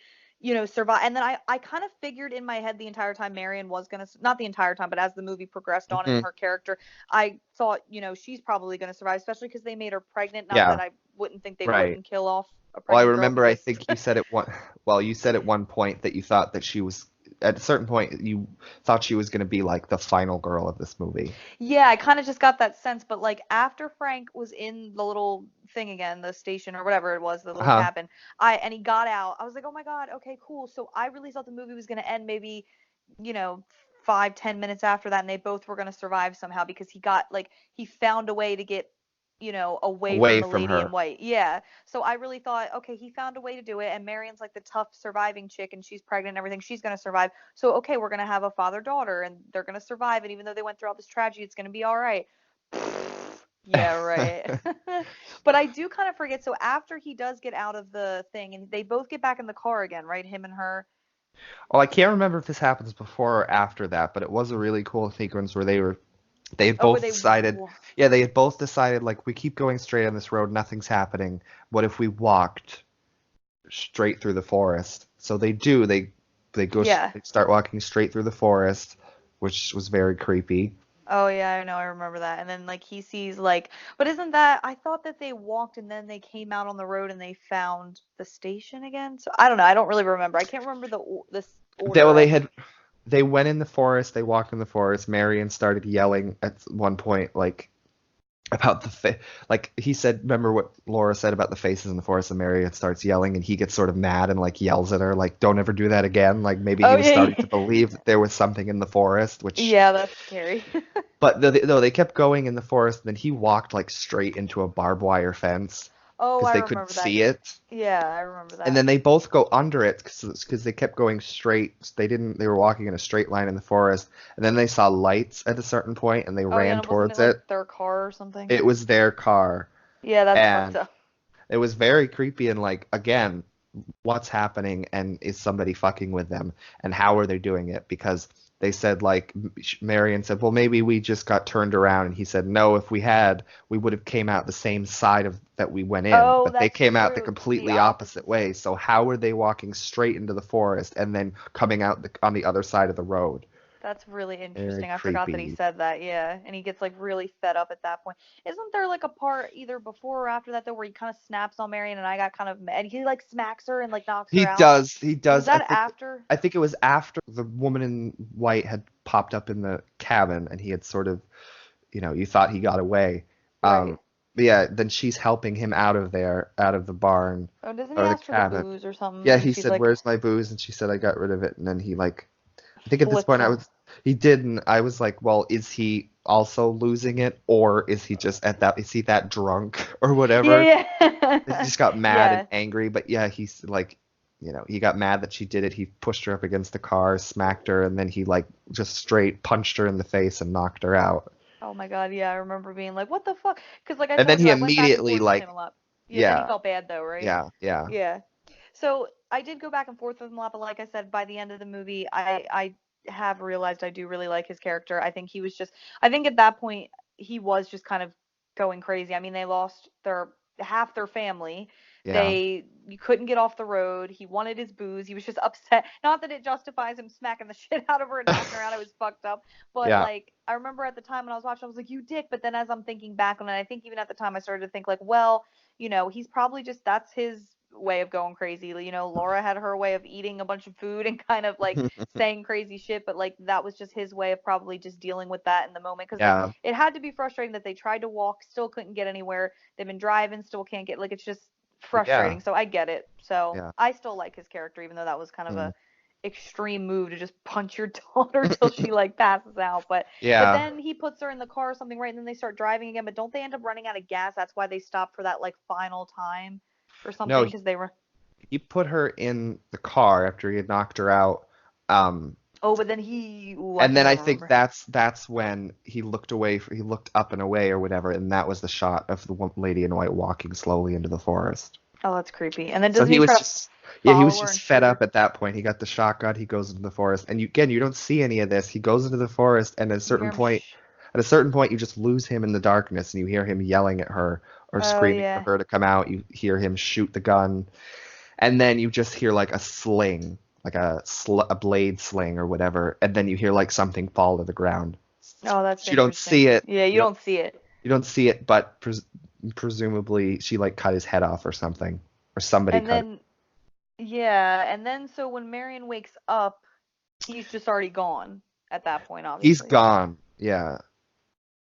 survive. And then I kind of figured in my head the entire time Marion was gonna, not the entire time, but as the movie progressed on and Hmm. her character, I thought, she's probably gonna survive, especially because they made her pregnant. Not that Yeah, I wouldn't think they right. wouldn't kill off a Well, I pregnant girl remember I because think you said at one well, you said at one point that you thought that she was at a certain point you thought she was going to be like the final girl of this movie. yeah, I kind of just got that sense. But like after Frank was in the little thing again, the station or whatever it was, the little Uh-huh. cabin, and he got out, I was like, oh my God, okay, cool. So I really thought the movie was gonna end maybe, you know, 5, 10 minutes after that, and they both were gonna survive somehow because he found a way to get, away from Away the from lady in her. white. Yeah. So I really thought, okay, he found a way to do it, and Marion's like the tough surviving chick, and she's pregnant and everything. She's gonna survive. So okay, we're gonna have a father daughter, and they're gonna survive. And even though they went through all this tragedy, it's gonna be all right. Yeah, right. But I do kind of forget. So after he does get out of the thing, and they both get back in the car again, right? Him and her. Well, I can't remember if this happens before or after that, but it was a really cool sequence where they had Oh, where both they. decided, yeah, they had both decided like we keep going straight on this road, nothing's happening. What if we walked straight through the forest? So they do. Yeah. They start walking straight through the forest, which was very creepy. Oh yeah, I know, I remember that. And then like he sees like, but isn't that? I thought that they walked and then they came out on the road and they found the station again. So I don't know. I don't really remember. I can't remember this Well, order of. they went in the forest, they walked in the forest. Marion started yelling at one point, like about like he said, remember what Laura said about the faces in the forest, and Marion starts yelling, and he gets sort of mad and like yells at her, like don't ever do that again. Like maybe he Oh was starting yeah, to believe that there was something in the forest, which yeah, that's scary. but no, they kept going in the forest, and then he walked like straight into a barbed wire fence Oh, because I they couldn't remember that. see it. Yeah, I remember And that. then they both go under it because they kept going straight. They were walking in a straight line in the forest, and then they saw lights at a certain point, and they Oh yeah, ran and wasn't it towards it. like their car or something? It was their car, Yeah, that's fucked and up. it was very creepy. And like again, what's happening, and is somebody fucking with them, and how are they doing it? Because they said like Marion said, well, maybe we just got turned around, and he said, no, if we had, we would have came out the same side of that we went in, Oh, but they that's came out the true. The completely opposite opposite way. side. So how are they walking straight into the forest and then coming out on the other side of the road? That's really Very interesting. I forgot that he creepy. said that. Yeah, and he gets like really fed up at that point. Isn't there like a part either before or after that though where he kind of snaps on Marion and I got kind of mad? He like smacks her and like knocks her out. He Or was does. that after? I think it was after the woman in white had popped up in the cabin, and he had sort of, you thought he got away. Right. But yeah, then she's helping him out of there, out of the barn Oh, doesn't he or the ask for the cabin. booze or something? Yeah, And he she's said, like "Where's my booze?" And she said, "I got rid of it." And then he like, I think at this flips point her. he didn't. I was like, well, is he also losing it, or is he just is he that drunk or whatever? Yeah, He yeah. just got mad and Yeah. angry. But yeah, he's like, he got mad that she did it. He pushed her up against the car, smacked her, and then he like just straight punched her in the face and knocked her out. Oh my God, yeah, I remember being like, what the fuck? Because like I And then told you, he I went back and immediately forth with him like, a lot. Yeah, then he yeah, felt bad though, right? yeah. Yeah. So I did go back and forth with him a lot, but like I said, by the end of the movie, I have realized I do really like his character. I think he was just, I think at that point he was just kind of going crazy. I mean, they lost their half their family. Yeah. They You couldn't get off the road. He wanted his booze. He was just upset. Not that it justifies him smacking the shit out of her and knocking her out. It was fucked up. But Yeah. like I remember at the time when I was watching, I was like, "You dick." But then as I'm thinking back on it, I think even at the time I started to think like, well, he's probably just that's his way of going crazy. Laura had her way of eating a bunch of food and kind of like saying crazy shit, but like that was just his way of probably just dealing with that in the moment. Because like Yeah. it had to be frustrating that they tried to walk, still couldn't get anywhere. They've been driving, still can't get like it's just Yeah. frustrating. So I get it. So Yeah. I still like his character, even though that was kind of Mm. a extreme move to just punch your daughter till she like passes out. But Yeah. then he puts her in the car or something, right? And then they start driving again. But don't they end up running out of gas? That's why they stop for that like final time or No, something because they were. he put her in the car after he had knocked her out. Um, Oh, but then he. Ooh, I and then can't I think remember. that's when he looked away, he looked up and away or whatever, and that was the shot of the lady in white walking slowly into the forest. Oh, that's creepy. And then So doesn't he he was try to just, yeah, he follow was her just and fed shoot up her? at that point. He got the shotgun, he goes into the forest, and again, you don't see any of this. He goes into the forest, and You hear him at a certain point, you just lose him in the darkness, and you hear him yelling at her or Oh screaming for yeah. her to come out. You hear him shoot the gun, and then you just hear like a sling, like a blade sling or whatever, and then you hear like something fall to the ground. Oh, that's But you don't see interesting. it. Yeah, you You don't don't see it. you don't see it, but presumably she like cut his head off or something, or somebody And cut it. then yeah, and then so when Marion wakes up, he's just already gone at that point, He's obviously. gone. Yeah.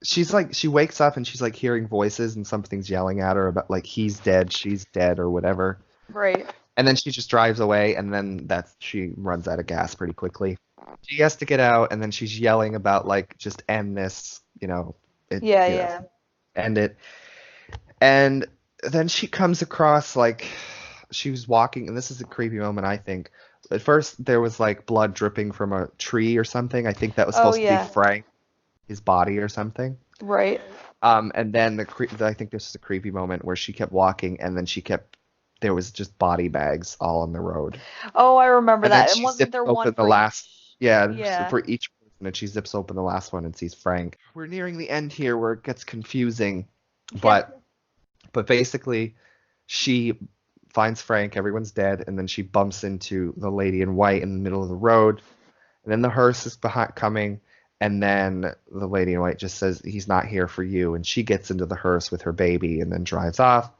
She wakes up and she's like hearing voices and something's yelling at her about like he's dead, she's dead or whatever. Right. And then she just drives away and then she runs out of gas pretty quickly. She has to get out and then she's yelling about like just end this, Yeah, you know, yeah. end it. And then she comes across like she was walking and this is a creepy moment I think. At first there was like blood dripping from a tree or something. I think that was Oh supposed to be yeah. Frank, his body or something. Right. And then I think this is a creepy moment where she kept walking, and then there was just body bags all on the road, Oh, I remember and then that. And she wasn't zips there one open the for each? last, yeah, Yeah. for each person, and she zips open the last one and sees Frank. We're nearing the end here where it gets confusing, Yeah. but basically, she finds Frank, everyone's dead, and then she bumps into the lady in white in the middle of the road, and then the hearse is behind coming, and then the lady in white just says, "He's not here for you," and she gets into the hearse with her baby and then drives off.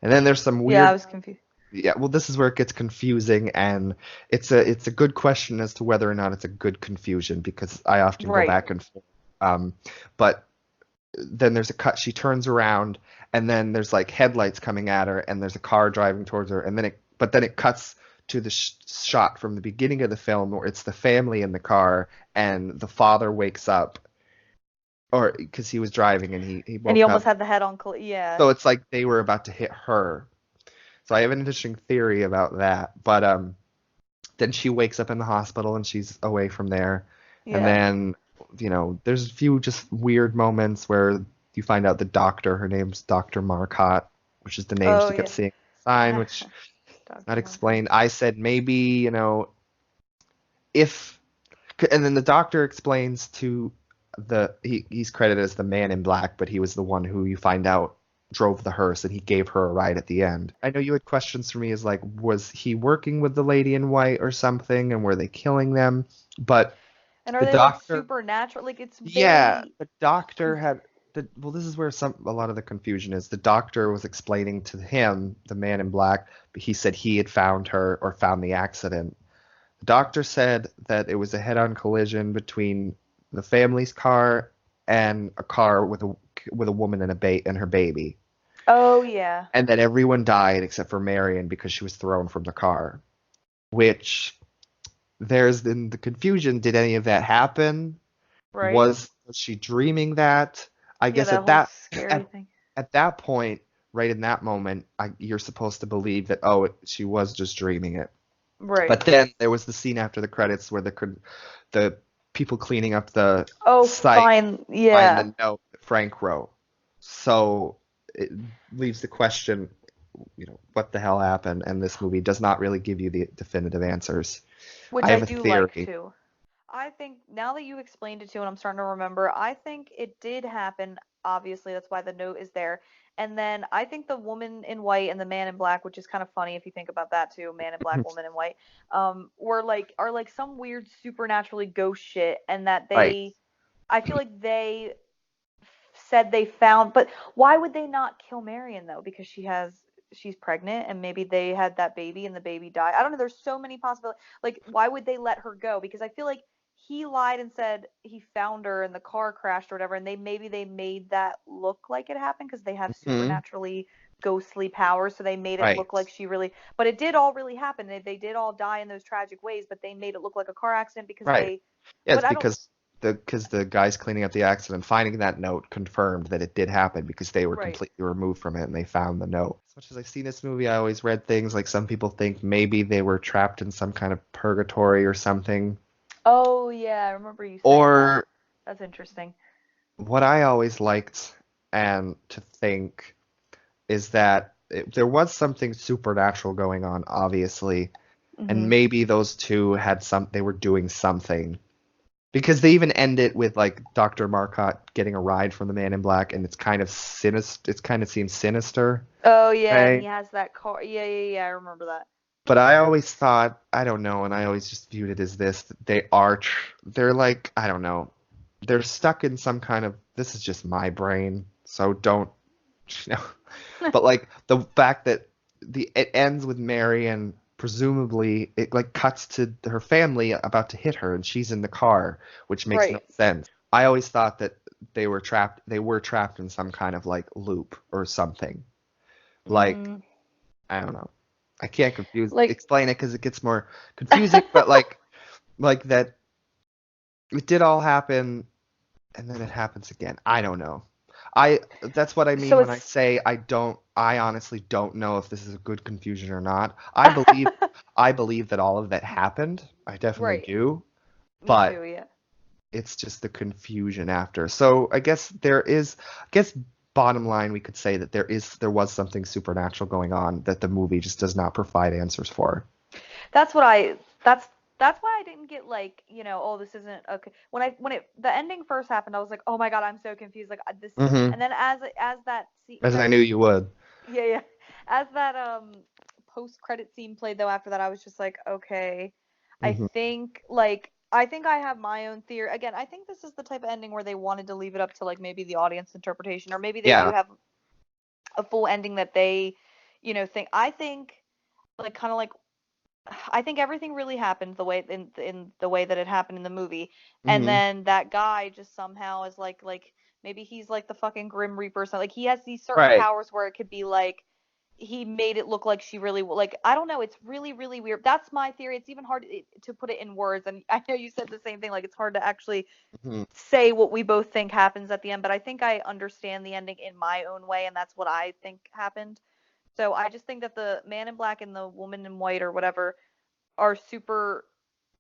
And then there's some Yeah, I weird, was confused. yeah. Well, this is where it gets confusing, and it's a good question as to whether or not it's a good confusion because I often go Right. back and forth. But then there's a cut. She turns around, and then there's like headlights coming at her, and there's a car driving towards her, and then it cuts to the shot from the beginning of the film where it's the family in the car, and the father wakes up, or because he was driving and he And he woke almost up, had the head on. Yeah. so it's like they were about to hit her. So I have an interesting theory about that, but then she wakes up in the hospital and she's away from there. And Yeah. then, there's a few just weird moments where you find out the doctor, her name's Dr. Marcotte, which is the name Oh she kept yeah. seeing on the sign, which Dr. not Marcotte. explained. I said maybe, if, and then the doctor explains to he's credited as the man in black, but he was the one who you find out drove the hearse and he gave her a ride at the end. I know you had questions for me as like, was he working with the lady in white or something and were they killing them? But And are the they like doctor, supernatural? Like it's yeah, very the doctor conf- had well, this is where a lot of the confusion is. The doctor was explaining to him, the man in black, but he said he had found her or found the accident. The doctor said that it was a head-on collision between the family's car and a car with a woman and and her baby, Oh yeah. and that everyone died except for Marion because she was thrown from the car. Which there's then the confusion. Did any of that happen? Right. Was she dreaming that? I Yeah, guess that whole scary at, thing. at that point, right in that moment, you're supposed to believe that she was just dreaming it. Right. But then there was the scene after the credits where the people cleaning up the Oh, site fine. find Yeah. the note that Frank wrote. So it leaves the question, what the hell happened? And this movie does not really give you the definitive answers. Which I I have a do like theory. too. I think now that you explained it too, and I'm starting to remember, I think it did happen. Obviously, that's why the note is there. And then I think the woman in white and the man in black, which is kind of funny if you think about that too, man in black, woman in white, were like are like some weird supernaturally ghost shit, and that Right. I feel like they said they found, but why would they not kill Marion though? Because she's pregnant and maybe they had that baby and the baby died. I don't know. There's so many possibilities. Like, why would they let her go? Because I feel like he lied and said he found her and the car crashed or whatever, and they made that look like it happened because they have Hmm. supernaturally ghostly powers, so they made it Right. look like she really. But it did all really happen. They did all die in those tragic ways, but they made it look like a car accident because Right. they. Yeah, it's But I don't. because the guys cleaning up the accident finding that note confirmed that it did happen because they were Right. completely removed from it and they found the note. As much as I've seen this movie, I always read things like some people think maybe they were trapped in some kind of purgatory or something. Oh yeah, I remember you saying that. Or That's interesting. what I always liked and to think is that there was something supernatural going on, obviously, and Hmm. maybe those two they were doing something. Because they even end it with like Dr. Marcotte getting a ride from the Man in Black, and it's kind of sinister. It kind of seems sinister, Oh yeah, and he right? has that car. Yeah, yeah, yeah. I remember that. But I always thought, I don't know, and I always just viewed it as this. They're like, I don't know, they're stuck in some kind of. This is just my brain, so don't, you know. But like the fact that it ends with Mary and presumably it like cuts to her family about to hit her and she's in the car, which makes no Right. sense. I always thought that they were trapped in some kind of like loop or something. Like, Mm, I don't know. I can't like, explain it because it gets more confusing, but like that it did all happen and then it happens again. I don't know. That's what I mean so when I it's. say I honestly don't know if this is a good confusion or not. I believe that all of that happened. I definitely Right. do, Me but too. Yeah. it's just the confusion after. So I guess bottom line we could say that there was something supernatural going on that the movie just does not provide answers for. That's what I. That's why I didn't get like, oh, this isn't okay. When the ending first happened, I was like, oh my God, I'm so confused. Like this, Hmm. and then as that As I knew you would. yeah, yeah, as that post credit scene played though after that, I was just like, okay, Hmm. I think I have my own theory. Again, I think this is the type of ending where they wanted to leave it up to like maybe the audience interpretation, or maybe they do Yeah. have a full ending that they, think. I think like kind of like I think everything really happened the way in the way that it happened in the movie, and Hmm. then that guy just somehow is like maybe he's like the fucking Grim Reaper or something. Like he has these certain Right. powers where it could be like he made it look like she really like I don't know. It's really really weird. That's my theory. It's even hard to put it in words, and I know you said the same thing. Like it's hard to actually Hmm. say what we both think happens at the end, but I think I understand the ending in my own way, and that's what I think happened. So I just think that the man in black and the woman in white or whatever are super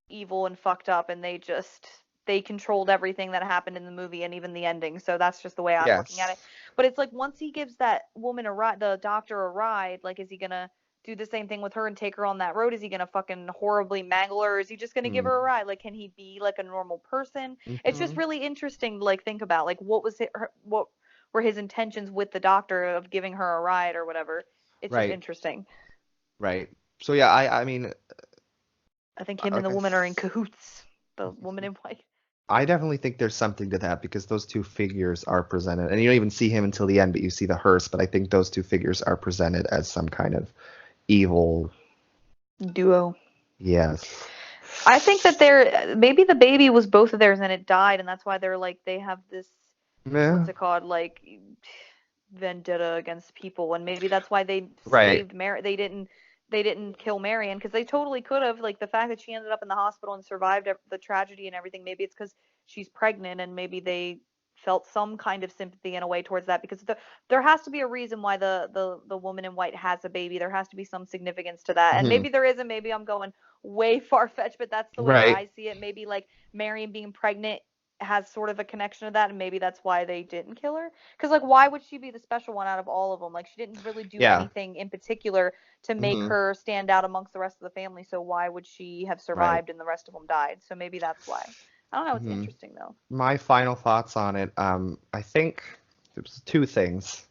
evil and fucked up, and they controlled everything that happened in the movie and even the ending. So that's just the way I'm looking at it. Yes. But it's like once he gives that woman a ride, the doctor a ride, like is he gonna do the same thing with her and take her on that road? Is he gonna fucking horribly mangle her? Or is he just gonna give her a ride? Like can he be like a normal person? It's just Hmm. really interesting to like think about like what were his intentions with the doctor of giving her a ride or whatever. It's just Right. interesting. Right. So yeah, I mean, I think him and the okay. woman are in cahoots. The woman in white. I definitely think there's something to that because those two figures are presented, and you don't even see him until the end, but you see the hearse. But I think those two figures are presented as some kind of evil. Duo. Yes. I think that they're maybe the baby was both of theirs and it died, and that's why they're like they have this what's Yeah. it called like vendetta against people, and maybe that's why they Right. saved Mary. They didn't kill Marion because they totally could have. Like the fact that she ended up in the hospital and survived the tragedy and everything. Maybe it's because she's pregnant, and maybe they felt some kind of sympathy in a way towards that because there has to be a reason why the woman in white has a baby. There has to be some significance to that, and Hmm. maybe there isn't. Maybe I'm going way far fetched, but that's the way Right. I see it. Maybe like Marion being pregnant has sort of a connection to that, and maybe that's why they didn't kill her. Because like, why would she be the special one out of all of them? Like, she didn't really do Yeah. anything in particular to make Hmm. her stand out amongst the rest of the family. So why would she have Right. survived and the rest of them died? So maybe that's why. I don't know. It's Hmm. interesting though. My final thoughts on it. I think there's two things.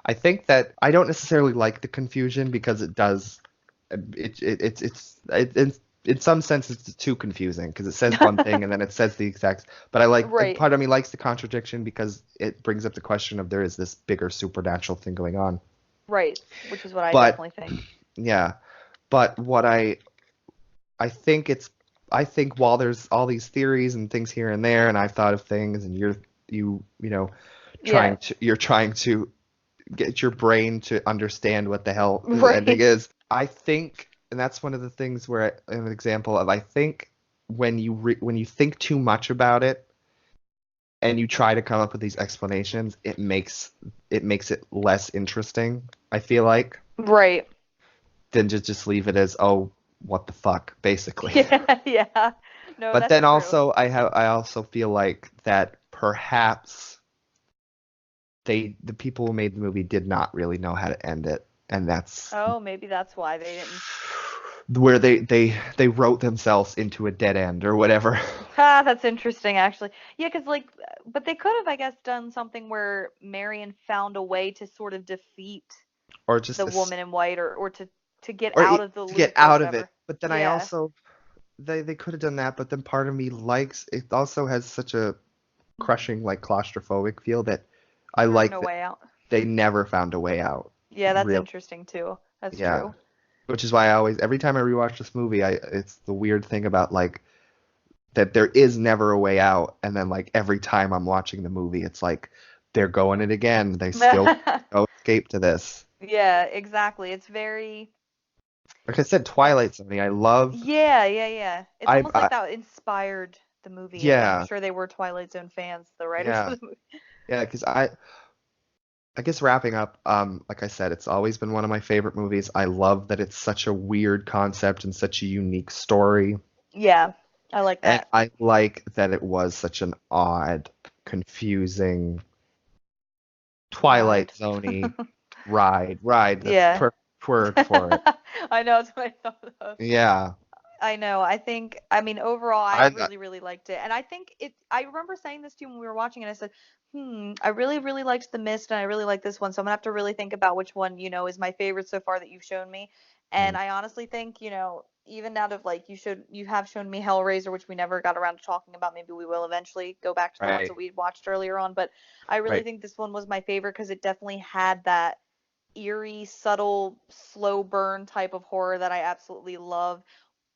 I think that I don't necessarily like the confusion because it does in some sense it's too confusing because it says one thing and then it says the exact. But I like Right. part of me likes the contradiction because it brings up the question of there is this bigger supernatural thing going on. Right. Which is what I But definitely think. yeah, but what I think it's I think while there's all these theories and things here and there, and I've thought of things, and you know Yeah. trying to get your brain to understand what the hell the ending Right. is. I think, and that's one of the things where an example of I think when you think too much about it and you try to come up with these explanations, it makes it less interesting. I feel like Right. than just leave it as oh what the fuck basically. Yeah. Yeah. No, But that's then true. also I also feel like that perhaps the people who made the movie did not really know how to end it. and that's Oh, maybe that's why they didn't. where they wrote themselves into a dead end or whatever. Ha, that's interesting, actually. Yeah, because like, but they could have, I guess, done something where Marion found a way to sort of defeat Or just the a s woman in white, or to get or out of the to get loop or out of it. whatever. But then I Yeah, also they could have done that, but then part of me likes it also has such a crushing like claustrophobic feel that I there was like no that way out. they never found a way out. Yeah, that's Real, interesting too. That's yeah. true. Which is why I always every time I rewatch this movie, I it's the weird thing about like that there is never a way out, and then like every time I'm watching the movie, it's like they're going it again. They still no escape to this. Yeah, exactly. It's very, Like I said, I, Twilight Zone. I love. yeah, yeah, yeah. It's almost like I that inspired the movie, and I'm yeah, sure they were Twilight Zone fans, the writers yeah, of the movie. yeah. Because I guess wrapping up, like I said, it's always been one of my favorite movies. I love that it's such a weird concept and such a unique story. Yeah, I like And that. I like that it was such an odd, confusing, Twilight Ride. Zone-y ride. That's the Yeah. perfect word for it. I know, it's what I thought of. Yeah. I know. I mean, overall, I I really, really liked it. And I think I remember saying this to you when we were watching it. I said, I really, really liked The Mist and I really like this one. So I'm gonna have to really think about which one, is my favorite so far that you've shown me. mm, And I honestly think, even out of like, you have shown me Hellraiser, which we never got around to talking about. Maybe we will eventually go back to the ones that right, we watched earlier on. But I really right. think this one was my favorite because it definitely had that eerie, subtle, slow burn type of horror that I absolutely love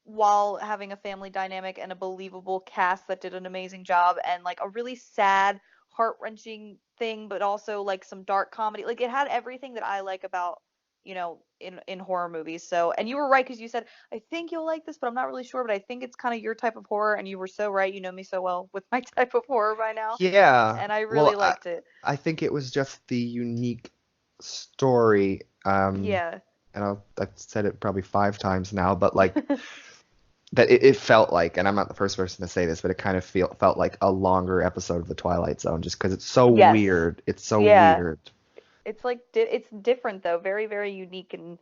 while having a family dynamic and a believable cast that did an amazing job and like a really sad, heart-wrenching thing, but also like some dark comedy. Like it had everything that I like about, in horror movies. So, and you were right because you said, I think you'll like this, but I'm not really sure, but I think it's kind of your type of horror and you were so right. You know me so well with my type of horror by now, Yeah. and I Well, really liked it. I think it was just the unique story. Yeah. And I've said it probably 5 times now, but like that it felt like, and I'm not the first person to say this, but it kind of felt like a longer episode of The Twilight Zone just because it's so Yes. weird. It's so Yeah. weird. It's like it's different though, very very unique, and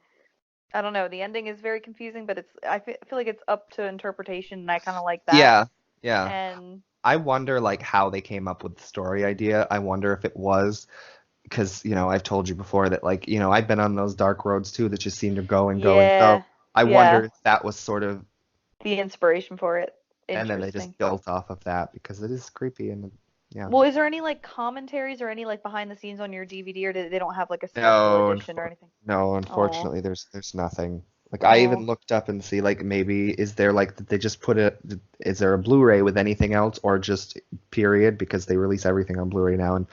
I don't know. The ending is very confusing, but I feel like it's up to interpretation, and I kind of like that. Yeah, yeah. And I wonder like how they came up with the story idea. I wonder if it was because, I've told you before that like, I've been on those dark roads too that just seem to go and go and go. yeah, I wonder yeah, if that was sort of, the inspiration for it. and then they just Interesting. built off of that because it is creepy and yeah. Well, is there any like commentaries or any like behind the scenes on your DVD, or they don't have like a special No, edition or anything? no, Oh, unfortunately, there's nothing. Like I even oh, looked up and see like maybe is there like did they just put it is there a Blu-ray with anything else or just period because they release everything on Blu-ray now and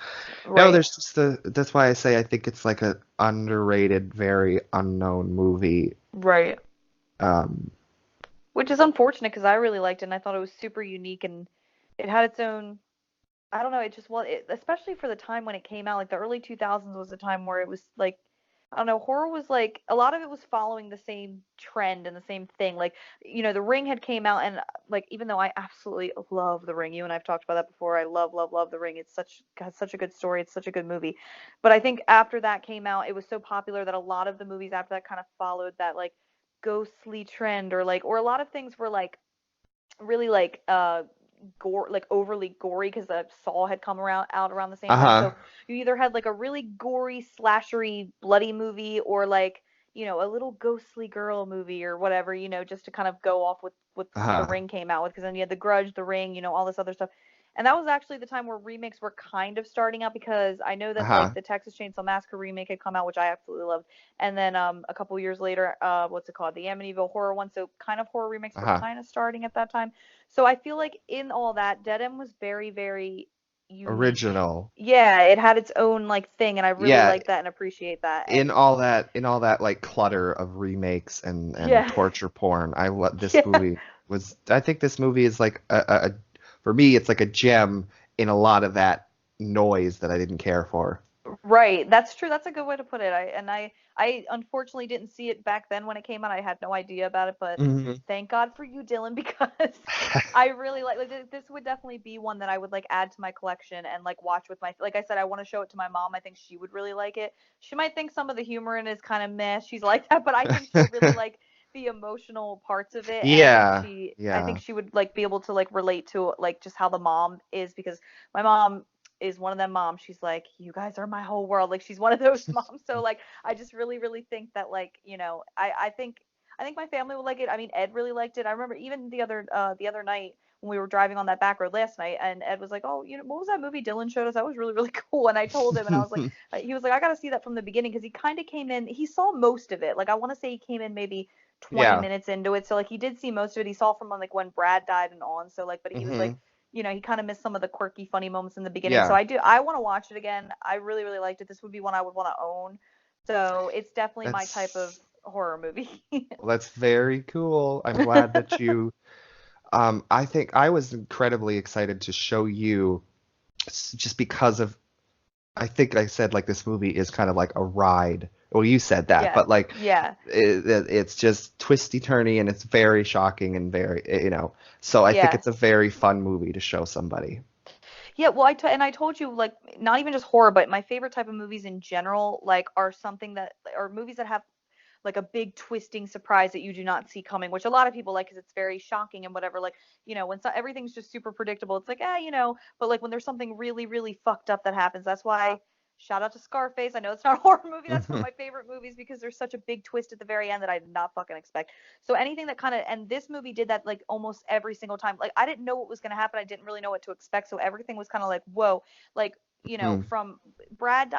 no, right, there's just that's why I say I think it's like a underrated, very unknown movie. right. Um, Which is unfortunate because I really liked it and I thought it was super unique and it had its own. I don't know. It just was, especially for the time when it came out. Like the early 2000s was a time where it was like, I don't know, horror was like a lot of it was following the same trend and the same thing. Like, The Ring had came out, and like even though I absolutely love The Ring, you and I've talked about that before. I love, love, love The Ring. It's has such a good story. It's such a good movie. But I think after that came out, it was so popular that a lot of the movies after that kind of followed that like ghostly trend, or a lot of things were like really like gore, like overly gory, because the Saw had come out around the same time. uh-huh, So you either had like a really gory, slashery, bloody movie, or like a little ghostly girl movie or whatever, just to kind of go off with what The uh-huh, Ring came out with. Because then you had The Grudge, The Ring, all this other stuff. And that was actually the time where remakes were kind of starting out, because I know that like uh-huh, the Texas Chainsaw Massacre remake had come out, which I absolutely loved, and then a couple years later, what's it called, the Amityville Horror one. So kind of horror remakes were uh-huh. kind of starting at that time. So I feel like in all that, Dead End was very, very unique. Original. Yeah, it had its own like thing, and I really Yeah, like that and appreciate that. in all that like clutter of remakes and Yeah, torture porn, I what this yeah, movie was I think this movie is like for me it's like a gem in a lot of that noise that I didn't care for. Right. That's true. That's a good way to put it. I unfortunately didn't see it back then when it came out. I had no idea about it, but Hmm. thank God for you, Dylan, because I really like this would definitely be one that I would like add to my collection and like watch with my like I said, I want to show it to my mom. I think she would really like it. She might think some of the humor in it is kind of meh. She's like that, but I think she'll really like the emotional parts of it, and Yeah, I think yeah. she would like be able to like relate to like just how the mom is because my mom is one of them moms. She's like, you guys are my whole world. Like she's one of those moms. So like I just really think that like, I think my family would like it. I mean, Ed really liked it. I remember even the other night when we were driving on that back road last night and Ed was like, "Oh, what was that movie Dylan showed us? That was really cool." And I told him and I was like he was like, "I got to see that from the beginning because he kind of came in, he saw most of it. Like I want to say he came in maybe 20 Yeah. minutes into it. So like he did see most of it. He saw from like when Brad died and on. So like but he was like Hmm. he kind of missed some of the quirky, funny moments in the beginning. So Yeah. I want to watch it again. I really liked it. This would be one I would want to own. So it's definitely my type of That's horror movie. well, that's very cool. I'm glad that you I think I was incredibly excited to show you just because of I think I said like this movie is kind of like a ride. Well, you said that, Yeah, but like yeah, it's just twisty turny and it's very shocking and very so I think yeah. it's a very fun movie to show somebody. Yeah, well, and I told you like not even just horror, but my favorite type of movies in general like are something that are movies that have like a big twisting surprise that you do not see coming, which a lot of people like because it's very shocking and whatever. Like, when everything's just super predictable, it's like, but like when there's something really fucked up that happens, that's why. Shout out to Scarface. I know it's not a horror movie. That's one of my favorite movies because there's such a big twist at the very end that I did not fucking expect. So anything that kind of, and this movie did that like almost every single time. Like I didn't know what was going to happen. I didn't really know what to expect. So everything was kind of like, whoa, like, Hmm. from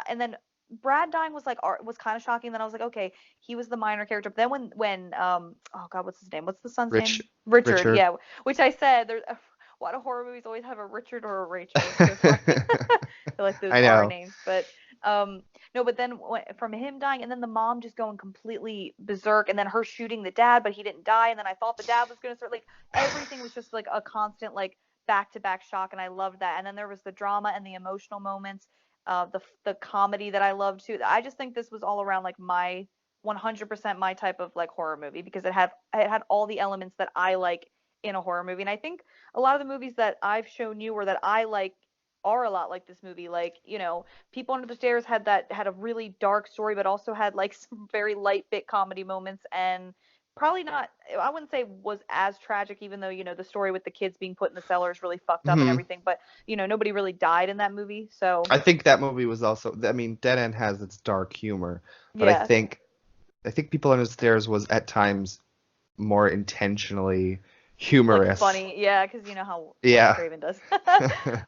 and then Brad dying was like was kind of shocking. Then I was like, okay, he was the minor character. But then when oh god, what's his name? What's the son's Rich name? Richard. Richard. Yeah, which I said there's why do horror movies always have a Richard or a Rachel? It's so funny. I like those I R know. names, but no, but then from him dying and then the mom just going completely berserk and then her shooting the dad, but he didn't die, and then I thought the dad was gonna start like everything was just like a constant like back to back shock, and I loved that. And then there was the drama and the emotional moments, the comedy that I loved too. I just think this was all around like my 100% my type of like horror movie because it had all the elements that I like in a horror movie. And I think a lot of the movies that I've shown you or that I like are a lot like this movie. Like, People Under the Stairs had a really dark story, but also had like some very light bit comedy moments and probably not, I wouldn't say was as tragic, even though, the story with the kids being put in the cellar is really fucked up and Hmm. everything, but nobody really died in that movie. So I think that movie was also I mean Dead End has its dark humor, but yeah. I think People Under the Stairs was at times more intentionally Like humorous. funny, yeah, because you know how Wes Yeah. Craven does.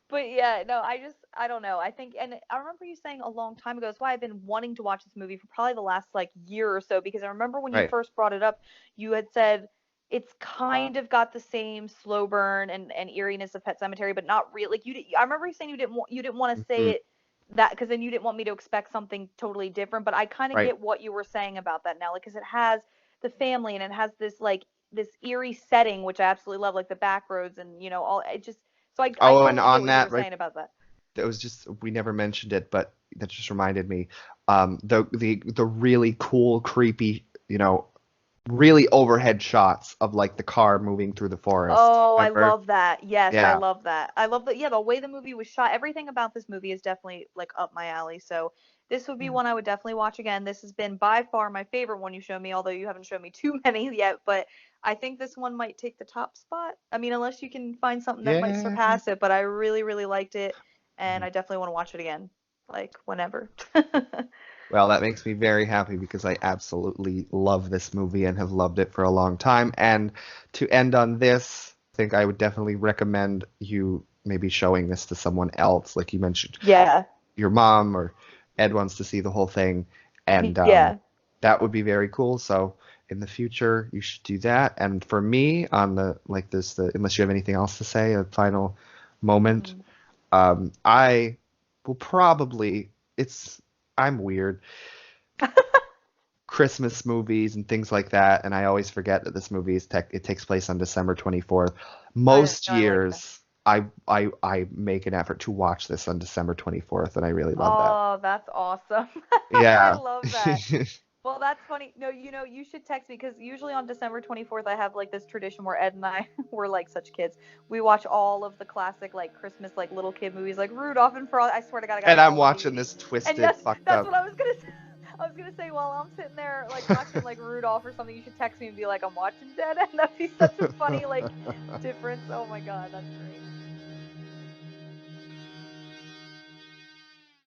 But yeah, no, I don't know. I think, and I remember you saying a long time ago. That's why I've been wanting to watch this movie for probably the last like year or so. Because I remember when you Right. first brought it up, you had said it's kind of got the same slow burn and eeriness of Pet Cemetery, but not real. Like I remember you saying you didn't want to say Hmm. it that because then you didn't want me to expect something totally different. But I kind of Right. get what you were saying about that now, like because it has the family and it has this eerie setting, which I absolutely love, like the back roads and all. It just so I Oh, and totally get on what you were that, right, saying about that. that was just we never mentioned it, but that just reminded me. The really cool, creepy, really overhead shots of like the car moving through the forest. Oh, I Remember? love that. Yes, I Yeah. love that. I love that. Yeah, the way the movie was shot, everything about this movie is definitely like up my alley. So this would be Yeah. one I would definitely watch again. This has been by far my favorite one you showed me, although you haven't shown me too many yet. But I think this one might take the top spot. I mean, unless you can find something that might Yeah. surpass it. But I really liked it, and Mhm. I definitely want to watch it again, like whenever. Well, that makes me very happy because I absolutely love this movie and have loved it for a long time. And to end on this, I think I would definitely recommend you maybe showing this to someone else. Like you mentioned, Yeah, your mom or Ed wants to see the whole thing, and yeah. that would be very cool. So in the future, you should do that. And for me, on the like this, unless you have anything else to say, a final moment, Mm. I will probably. It's I'm weird. Christmas movies and things like that, and I always forget that this movie it takes place on December 24th. I Most know I like that. years, I make an effort to watch this on December 24th, and I really love that. Oh, that's awesome. I Yeah. love that. Well, that's funny. No, you should text me because usually on December 24th I have like this tradition where Ed and I we're like such kids. We watch all of the classic like Christmas like little kid movies like Rudolph and Frost. I swear to God, I got And them I'm all on watching DVD. this And twisted, yes, fucked that's up. what I was gonna say. I was gonna say while I'm sitting there like watching like Rudolph or something, you should text me and be like, I'm watching Dead End. That'd be such a funny like difference. Oh my God, that's great.